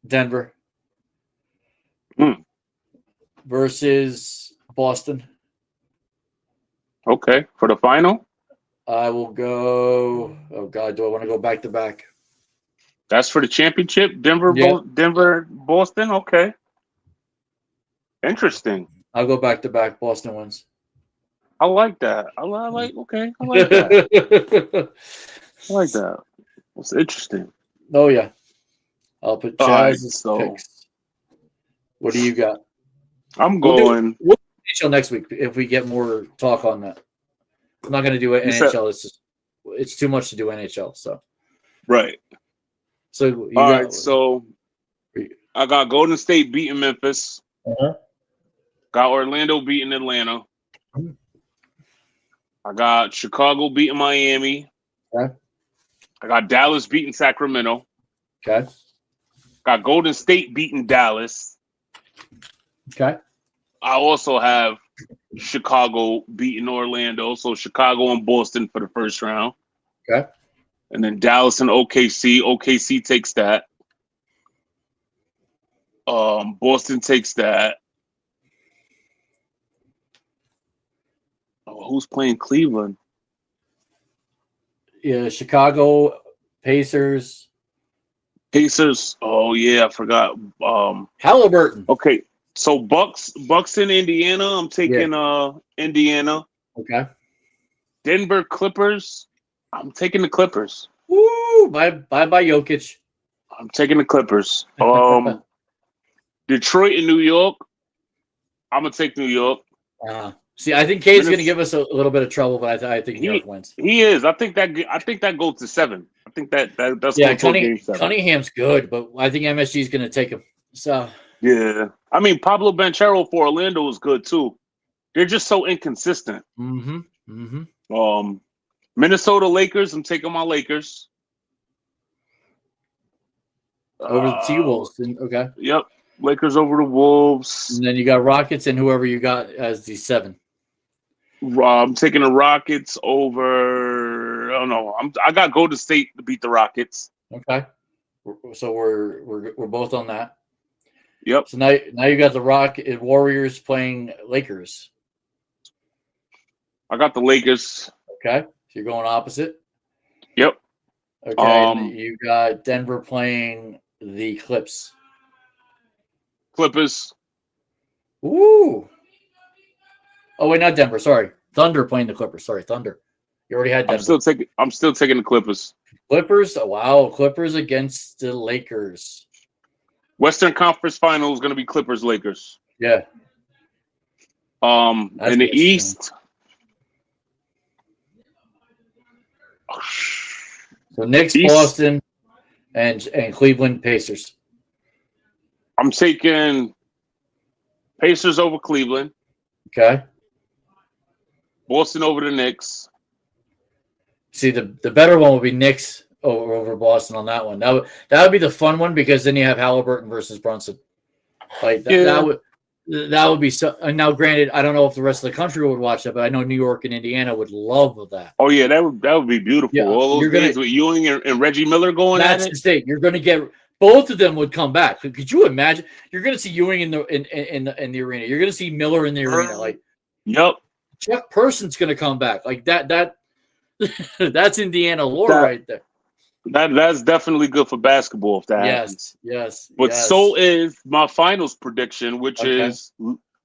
Denver versus Boston. Okay, for the final? I will go. Oh God, do I want to go back to back? That's for the championship. Denver, Denver, Boston. Okay, interesting. I'll go back to back. Boston wins. I like that. I like. Okay, I like that. I like that. That's interesting. Oh yeah, I'll put Chaz's picks. What do you got? I'm going. We'll do NHL next week if we get more talk on that. I'm not going to do it NHL. It's too much to do NHL. So right. So all right. So I got Golden State beating Memphis. Got Orlando beating Atlanta. I got Chicago beating Miami. Okay. I got Dallas beating Sacramento. Okay. Got Golden State beating Dallas. Okay. I also have Chicago beating Orlando. So Chicago and Boston for the first round. Okay. And then Dallas and OKC. OKC takes that. Boston takes that. Oh, who's playing Cleveland? Yeah, Chicago, Pacers. Pacers. Oh yeah, I forgot. Halliburton. Okay, so Bucks in Indiana. I'm taking Indiana. Okay. Denver Clippers. I'm taking the Clippers. Woo! Bye Jokic. I'm taking the Clippers. Detroit and New York. I'm gonna take New York. See, I think Kate's going to give us a little bit of trouble, but I think New York wins. He is. I think that goes to 7. I think that's Game 7. Cunningham's good, but I think MSG is going to take him. So yeah, I mean Pablo Banchero for Orlando is good too. They're just so inconsistent. Minnesota Lakers. I'm taking my Lakers over the T-Wolves. Okay. Yep. Lakers over the Wolves. And then you got Rockets and whoever you got as the 7. I'm taking the Rockets over. I don't know. I got Golden State to beat the Rockets. Okay. So we're both on that. Yep. So now you got the Warriors playing Lakers. I got the Lakers. Okay. So you're going opposite. Yep. Okay. And you got Denver playing the Clippers. Ooh. Oh wait, not Denver. Sorry, Thunder playing the Clippers. Sorry, Thunder. You already had Denver. I'm still taking the Clippers. Clippers. Oh, wow, Clippers against the Lakers. Western Conference Final is going to be Clippers Lakers. Yeah. In the East. So Knicks, Boston, and Cleveland Pacers. I'm taking Pacers over Cleveland. Okay. Boston over the Knicks. See, the better one would be Knicks over Boston on that one. That would be the fun one because then you have Halliburton versus Brunson. Like that would be so. And now, granted, I don't know if the rest of the country would watch that, but I know New York and Indiana would love that. Oh yeah, that would be beautiful. Yeah, all those games with Ewing and Reggie Miller going at it. That's the state. You're going to get. Both of them would come back. Could you imagine? You're going to see Ewing in the arena. You're going to see Miller in the arena. Like, yep. Chuck Person's going to come back. Like that. That's Indiana lore right there. That's definitely good for basketball if that happens. Yes. But so is my finals prediction, which is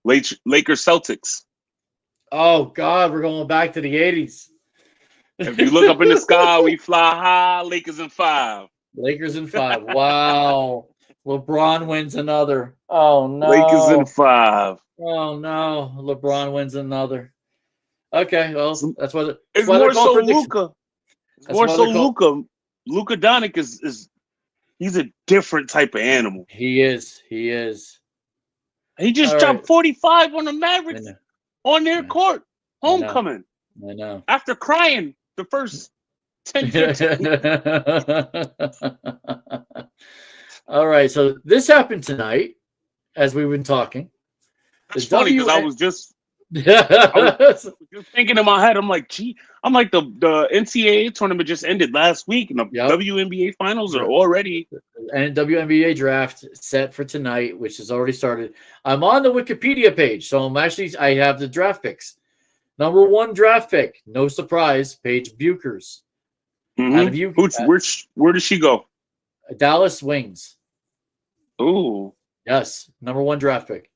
Lakers Celtics. Oh God, we're going back to the 80s. If you look up in the sky, we fly high. Lakers in 5. Lakers in 5. Wow. LeBron wins another. Oh, no. Lakers in 5. Oh, no. LeBron wins another. Okay, well, that's what it's more so Luka. It's more so Luka. Luka Doncic is he's a different type of animal. He is. He just dropped 45 on the Mavericks on their court. Homecoming. I know. After crying the first 10 15. All right, so this happened tonight as we've been talking. It's funny because I was just just thinking in my head, I'm like, the NCAA tournament just ended last week, and the WNBA finals are already. And WNBA draft set for tonight, which has already started. I'm on the Wikipedia page, so I have the draft picks. Number 1 draft pick, no surprise, Paige Buchers. Mm-hmm. Where does she go? Dallas Wings. Ooh. Yes, number 1 draft pick.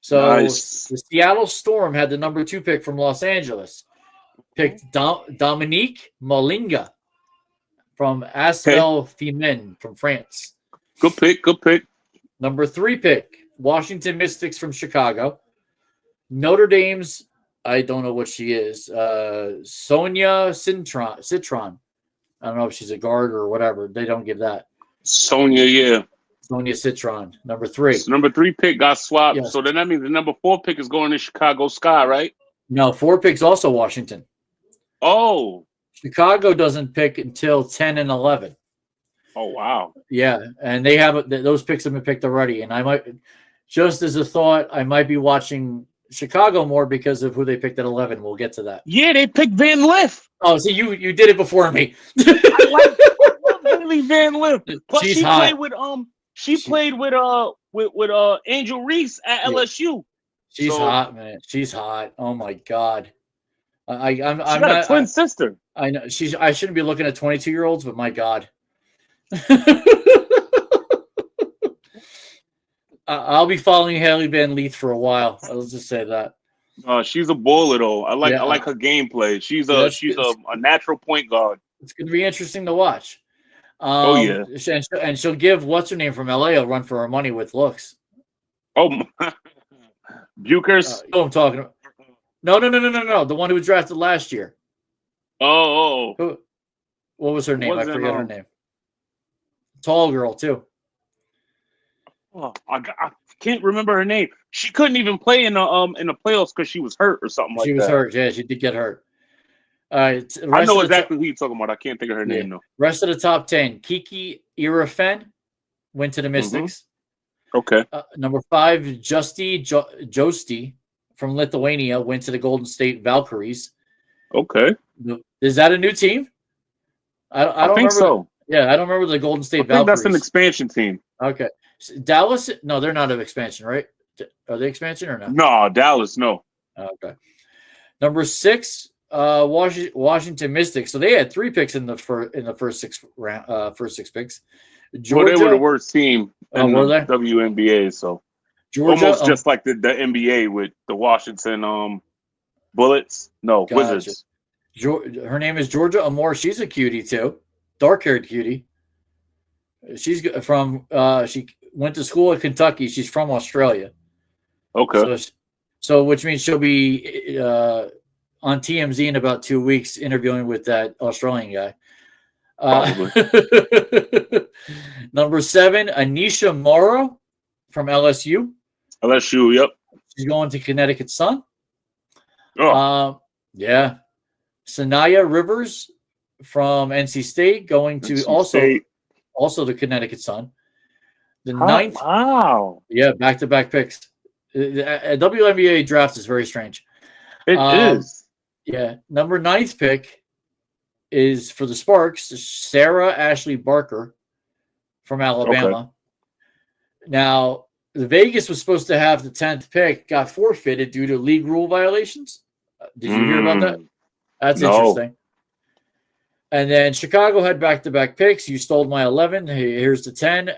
So Nice. the Seattle Storm had the number 2 pick from Los Angeles. Picked Dominique Molinga from Asvel Fimen from France. Good pick. Number 3 pick, Washington Mystics from Chicago. Notre Dame's, I don't know what she is, Sonia Citron. I don't know if she's a guard or whatever. They don't give that. Sonia, yeah. Sonia Citron, number 3. So number 3 pick got swapped. Yes. So then that means the number 4 pick is going to Chicago Sky, right? No, 4 picks also Washington. Oh. Chicago doesn't pick until 10 and 11. Oh, wow. Yeah, and they have those picks have been picked already. And I might, just as a thought, I might be watching Chicago more because of who they picked at 11. We'll get to that. Yeah, they picked Van Lith. Oh, see, you did it before me. I love Lily Van Lith. Plus, She's she hot. played with Angel Reese at LSU. She's hot, man. She's hot. Oh my God. I'm She got not a twin sister. I know I shouldn't be looking at 22-year-olds, but my God. I'll be following Haley Van Leith for a while. I'll just say that. She's a baller though. I like her gameplay. She's a natural point guard. It's going to be interesting to watch. Oh yeah, and she'll give what's her name from LA a run for her money with looks. Oh, Bukers. I'm talking about. No. The one who was drafted last year. Oh. What was her name? I forget her name. Tall girl too. Oh, I can't remember her name. She couldn't even play in the playoffs because she was hurt or something like that. She was hurt. Yeah, she did get hurt. I know exactly who you're talking about. I can't think of her name though. Rest of the top 10: Kiki Irafen went to the Mystics. Okay. Number 5, Josti from Lithuania went to the Golden State Valkyries. Okay. Is that a new team? I don't think remember. So. Yeah, I don't remember the Golden State Valkyries. Valkyries. That's an expansion team. Okay. Dallas? No, they're not an expansion, right? Are they expansion or not? No, Dallas, no. Okay. Number 6, Washington Mystics. So they had 3 picks in the first 6 picks. Georgia, well, they were the worst team in the WNBA, so Georgia, almost just like the NBA with the Washington Bullets. No, gotcha. Wizards. Her name is Georgia Amore. She's a cutie too, dark-haired cutie. She's from. She went to school at Kentucky. She's from Australia. Okay. So which means she'll be on TMZ in about 2 weeks, interviewing with that Australian guy. Number 7, Anisha Morrow from LSU. LSU, yep. She's going to Connecticut Sun. Oh. Yeah. Sanaya Rivers from NC State going to also the Connecticut Sun. The 9th. Wow. Yeah, back-to-back picks. The WNBA draft is very strange. It is. Yeah. Number 9th pick is for the Sparks, Sarah Ashley Barker from Alabama. Okay. Now, the Vegas was supposed to have the 10th pick, got forfeited due to league rule violations. Did you hear about that? That's interesting. And then Chicago had back-to-back picks. You stole my 11. Here's the 10.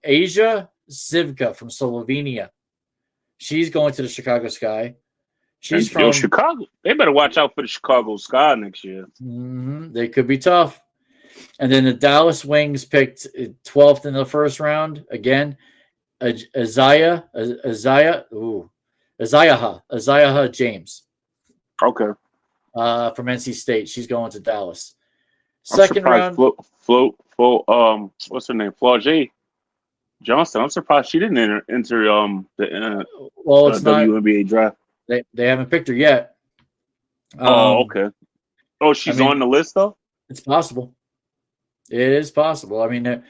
Asia Zivka from Slovenia. She's going to the Chicago Sky. She's from Chicago. They better watch out for the Chicago Sky next year. They could be tough. And then the Dallas Wings picked 12th in the first round. Again, Isaiah James. Okay. From NC State. She's going to Dallas. Second round. What's her name? Flau'jae Johnson. I'm surprised she didn't enter the WNBA draft. They haven't picked her yet. Okay. Oh, she's on the list though? It's possible. It is possible. I mean, the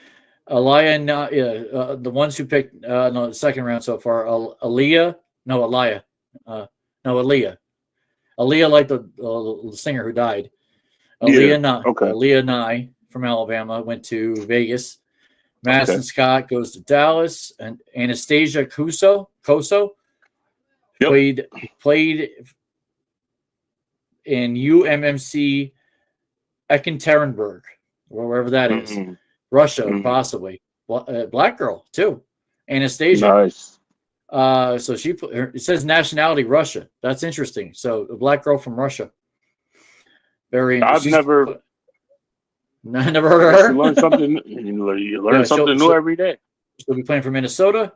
ones who picked the second round so far, Aaliyah, like the singer who died. Aaliyah Nye from Alabama went to Vegas. Madison Scott goes to Dallas, and Anastasia Koso played in UMMC Ekaterinburg, wherever that is. Russia, possibly. Black girl, too. Anastasia. Nice. So it says nationality Russia. That's interesting. So a black girl from Russia. Very interesting. I've never heard of her. You learn something. You learn something new every day. She'll be playing for Minnesota.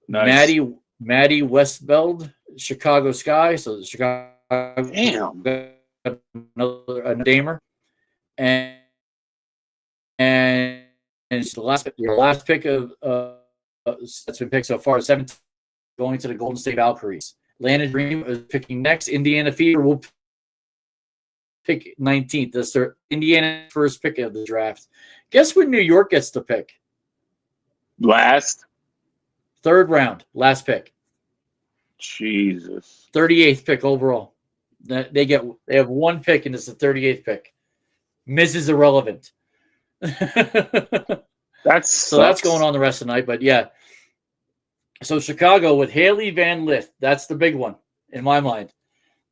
Nice. Maddie Westbeld, Chicago Sky. So Chicago. Damn. Another damer. And it's your last pick of that's been picked so far. 7th going to the Golden State Valkyries. Landon Dream is picking next. Indiana Fever will pick 19th. That's their Indiana's first pick of the draft. Guess when New York gets the pick? Last. 3rd round. Last pick. Jesus. 38th pick overall. They have one pick, and it's the 38th pick. Mrs. Irrelevant. That's going on the rest of the night. But yeah. So Chicago with Haley Van Lith. That's the big one in my mind.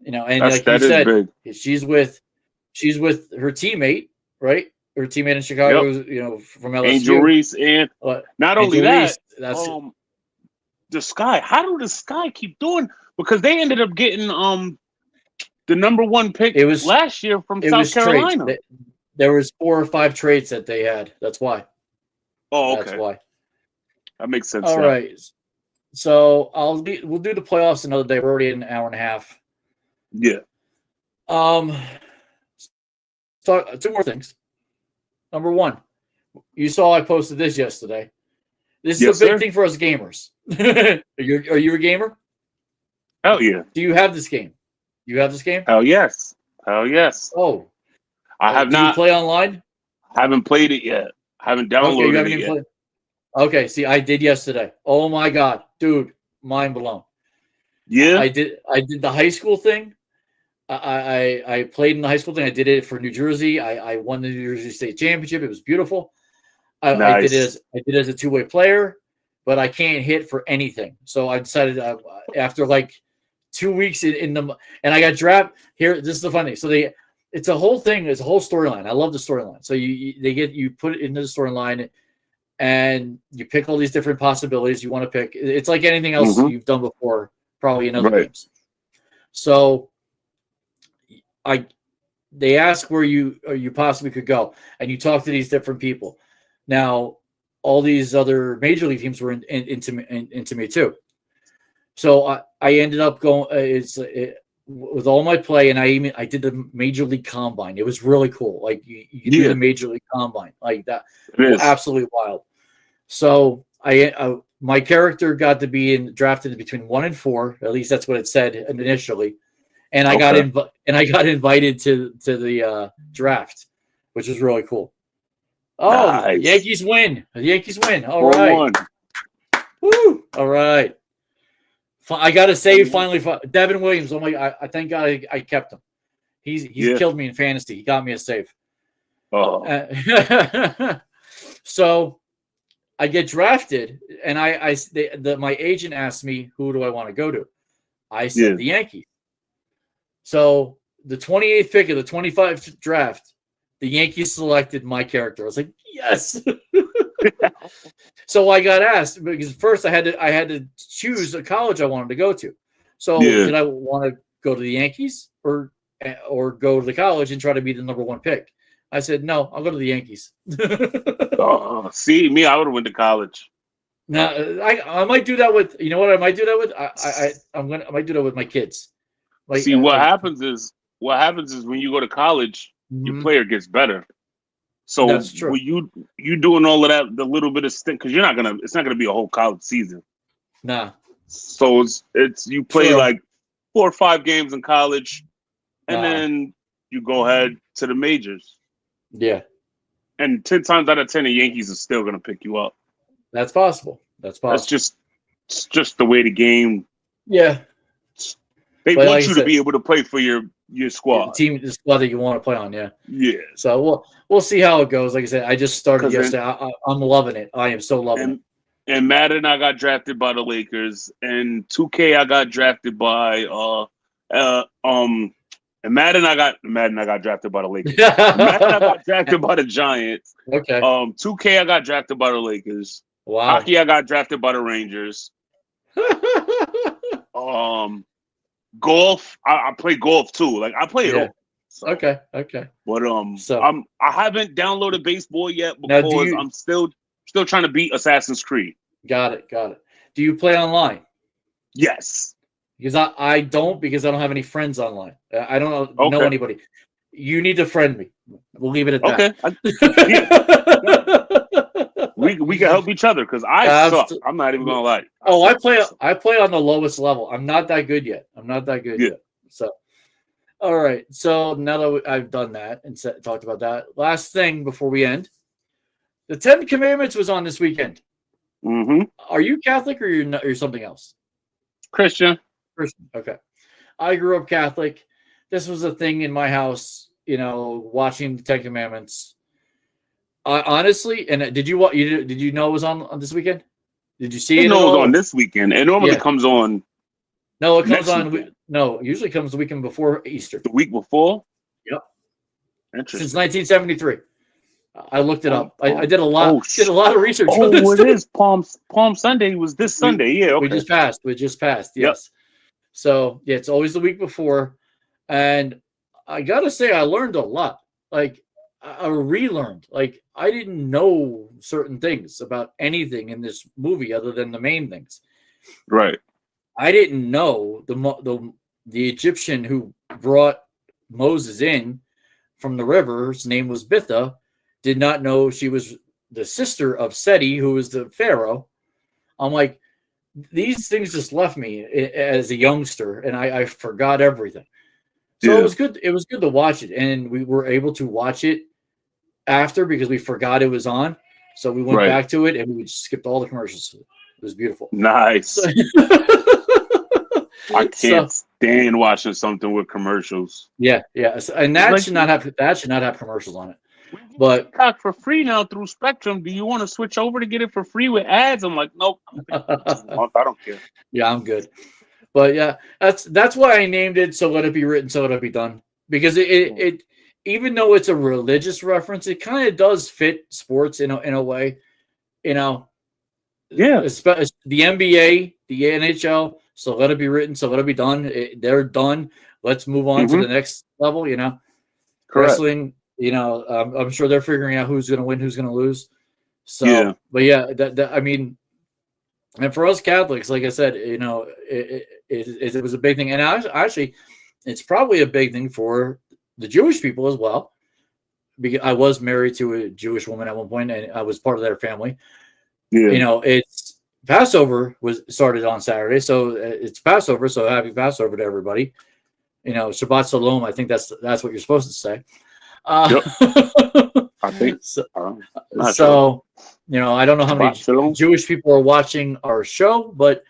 And like you said, big. she's with her teammate, right? Her teammate in Chicago, from LSU. Angel Reese, and not only that, that's the Sky. How do the Sky keep doing? Because they ended up getting the number 1 pick last year from South Carolina. There was 4 or 5 trades that they had. That's why. Oh, okay. That's why. That makes sense. All right. So we'll do the playoffs another day. We're already at an hour and a half. Yeah. So 2 more things. Number 1, you saw I posted this yesterday. This is a big thing for us gamers. Are you a gamer? Hell yeah. Do you have this game? You have this game? Hell yes. Oh. I have not. Do you play online? I haven't played it yet. I haven't downloaded it yet. Okay, see, I did yesterday. Oh my God. Dude, mind blown. Yeah. I did the high school thing. I played in the high school thing. I did it for New Jersey. I won the New Jersey State Championship. It was beautiful. Nice. I did it as a 2-way player, but I can't hit for anything. So I decided after like 2 weeks and I got drafted here. This is the funny. So it's a whole thing. It's a whole storyline. I love the storyline. So you put it into the storyline and you pick all these different possibilities you want to pick. It's like anything else you've done before, probably in other games. So they ask where you possibly could go, and you talk to these different people. Now, all these other major league teams were into me too. So I ended up going with all my play, and I did the major league combine. It was really cool. Like you do the major league combine like that. Absolutely wild. So my character got to be drafted between 1 and 4. At least that's what it said initially. And I got invited to the draft, which was really cool. Oh, nice. Yankees win! The Yankees win! All right. Woo! All right. I got to say, finally, Devin Williams. Oh my! I thank God I kept him. He's killed me in fantasy. He got me a save. Oh. So I get drafted, and my agent asked me, "Who do I want to go to?" I said the Yankees. So the 28th pick of the 25th draft, the Yankees selected my character. I was like, yes. So I got asked because first I had to choose a college I wanted to go to. So did I want to go to the Yankees or go to the college and try to be the number 1 pick? I said, no, I'll go to the Yankees. See, me, I would have went to college. Now I might do that with, you know what I might do that with? I might do that with my kids. Like, see, what happens is when you go to college, your player gets better. So that's true. When you doing all of that, the little bit of stint, because it's not gonna be a whole college season. Nah. So it's you play like 4 or 5 games in college, and then you go ahead to the majors. Yeah. And 10 times out of 10, the Yankees are still gonna pick you up. That's possible. It's just the way the game. Yeah. They want you to be able to play for your squad. The squad that you want to play on, yeah. Yeah. So we'll see how it goes. Like I said, I just started yesterday. I'm loving it. I am so loving it. And Madden, I got drafted by the Lakers. And 2K, I got drafted by And Madden, I got drafted by the Lakers. Madden, I got drafted by the Giants. Okay. 2K, I got drafted by the Lakers. Wow. Hockey, I got drafted by the Rangers. Golf, I play golf too. Like I play it all. So. Okay. But I haven't downloaded baseball yet because I'm still trying to beat Assassin's Creed. Got it. Do you play online? Yes. Because I don't, because I don't have any friends online. I don't know anybody. You need to friend me. We'll leave it at that. Okay. we can help each other because I suck. I'm not even gonna lie. I play on the lowest level. I'm not that good yet. Yet. So, all right. So now that I've done that and talked about that, last thing before we end, the 10 Commandments was on this weekend. Mm-hmm. Are you Catholic or you're something else? Christian. Okay. I grew up Catholic. This was a thing in my house, watching the 10 Commandments. Honestly, and did you know it was on this weekend? Did you see it? No, it was on this weekend. It normally comes on. No, it comes on. It usually comes the weekend before Easter. The week before? Yep. Interesting. Since 1973. I looked it up. I did a lot. Did a lot of research. Oh, it is Palm Sunday. Was this Sunday? Yeah. Okay. We just passed. Yes. Yep. So it's always the week before, and I gotta say I learned a lot. Like I relearned. Like I didn't know certain things about anything in this movie other than the main things. Right. I didn't know the Egyptian who brought Moses in from the river. His name was Bitha. Did not know she was the sister of Seti, who was the Pharaoh. I'm like, these things just left me as a youngster, and I forgot everything. So it was good. It was good to watch it, and we were able to watch it after because we forgot it was on. So we went back to it, and we skipped all the commercials. It was beautiful. Nice. I can't stand watching something with commercials. Yeah, and that should not have commercials on it. But for free now through Spectrum. Do you want to switch over to get it for free with ads? I'm like, nope. I don't care. Yeah, I'm good. But yeah, that's why I named it So Let It Be Written, So Let It Be Done. Because it even though it's a religious reference, it kind of does fit sports in a way. Yeah. The NBA, the NHL, So Let It Be Written, So Let It Be Done. They're done. Let's move on to the next level, Correct. Wrestling. I'm sure they're figuring out who's going to win, who's going to lose. So, but yeah, I mean, and for us Catholics, like I said, it was a big thing. And actually, it's probably a big thing for the Jewish people as well. Because I was married to a Jewish woman at one point, and I was part of their family. Yeah. It's Passover was started on Saturday, so it's Passover. So happy Passover to everybody. Shabbat Shalom. I think that's what you're supposed to say. I think so. I don't know how many Jewish people are watching our show, but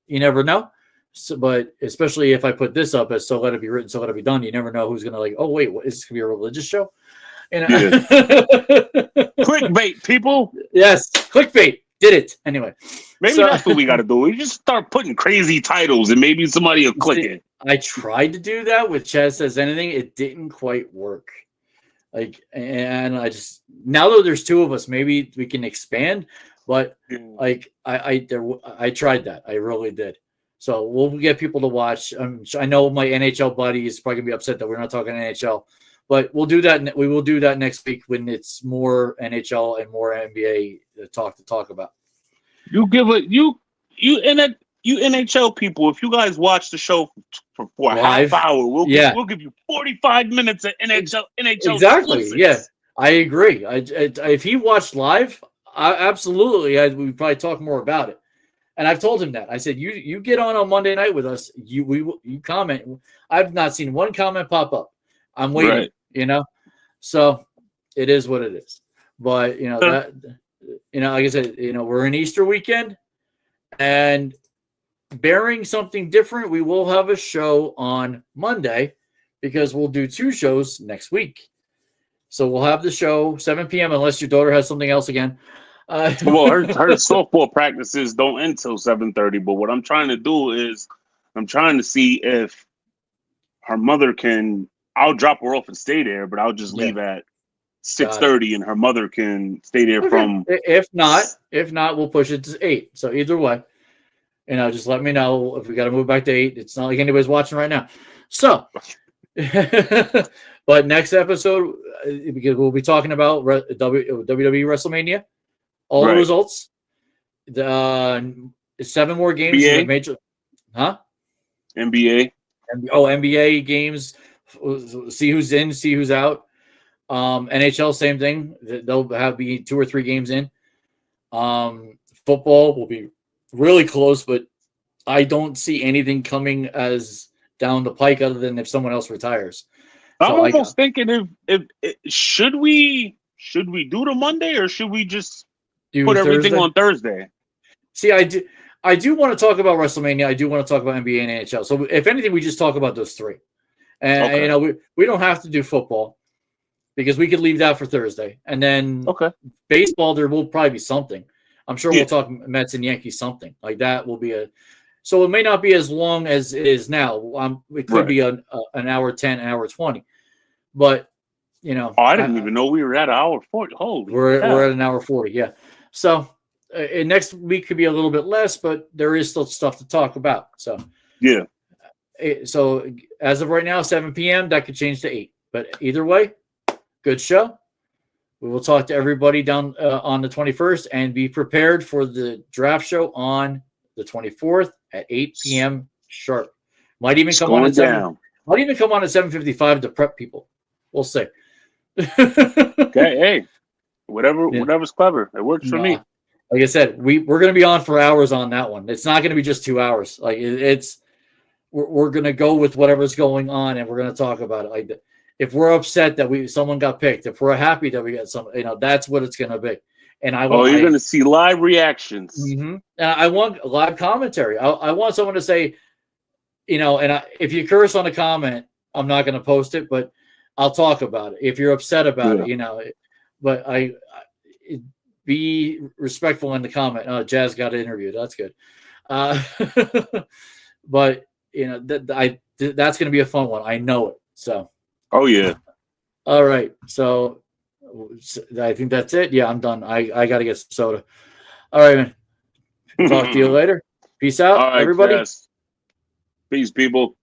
you never know. So, but especially if I put this up as So Let It Be Written, So Let It Be Done, you never know who's gonna oh wait, what, is this gonna be a religious show? Clickbait, people. Yes, clickbait. Did it anyway. Maybe that's what we got to do. We just start putting crazy titles, and maybe somebody will click it. I tried to do that with Chaz Says Anything. It didn't quite work. And I just now that there's two of us, maybe we can expand. But I tried that. I really did. So we'll get people to watch. I know my NHL buddy is probably gonna be upset that we're not talking NHL, but we'll do that. We will do that next week when it's more NHL and more NBA to talk about. You NHL people, if you guys watch the show for a half hour, we'll give you 45 minutes of NHL. Exactly. Exclusives. Yeah, I agree. If he watched live, absolutely, we'd probably talk more about it. And I've told him that. I said, you get on Monday night with us. You comment. I've not seen one comment pop up. I'm waiting. Right. So it is what it is. But like I said, we're in Easter weekend, and bearing something different, we will have a show on Monday because we'll do two shows next week. So we'll have the show 7 p.m. unless your daughter has something else again. Well, her softball practices don't end till 7:30. But what I'm trying to do is I'm trying to see if her mother can. I'll drop her off and stay there, but I'll just leave at 6:30, and her mother can stay there from. If not, we'll push it to 8. So either way, just let me know if we got to move back to 8. It's not like anybody's watching right now. So, but next episode, because we'll be talking about WWE WrestleMania, all the results, the 7 more games. NBA? Major, NBA. NBA games. See who's in, see who's out. NHL, same thing. They'll be 2 or 3 games in. Football will be really close, but I don't see anything coming as down the pike other than if someone else retires. I'm almost thinking if should we do the Monday or should we just put everything on Thursday? See, I do want to talk about WrestleMania. I do want to talk about NBA and NHL. So if anything, we just talk about those 3. And we don't have to do football because we could leave that for Thursday. And then baseball, there will probably be something. I'm sure we'll talk Mets and Yankees, something like that will be so it may not be as long as it is now. It could be an hour 10, an hour 20, but I didn't even know we were at an hour 40. Holy, we're at an hour 40. Yeah. So next week could be a little bit less, but there is still stuff to talk about. So yeah. So as of right now, 7 p.m. that could change to 8, but either way, good show. We will talk to everybody down on the 21st and be prepared for the draft show on the 24th at 8 p.m. sharp. Might even come on at 7:55 to prep people. We'll see. Okay, hey, whatever's clever. It works for me. Like I said, we're going to be on for hours on that one. It's not going to be just 2 hours. Like we're going to go with whatever's going on and we're going to talk about it. Like if we're upset that someone got picked, if we're happy that we got some, that's what it's going to be. And you're going to see live reactions. Mm-hmm. I want live commentary. I want someone to say, if you curse on a comment, I'm not going to post it, but I'll talk about it. If you're upset about it, but be respectful in the comment. Oh, Jazz got interviewed. That's good. But that's going to be a fun one. I know it. So. Oh yeah. All right. So I think that's it. Yeah, I'm done. I got to get some soda. All right, man. Talk to you later. Peace out, everybody. Peace, people.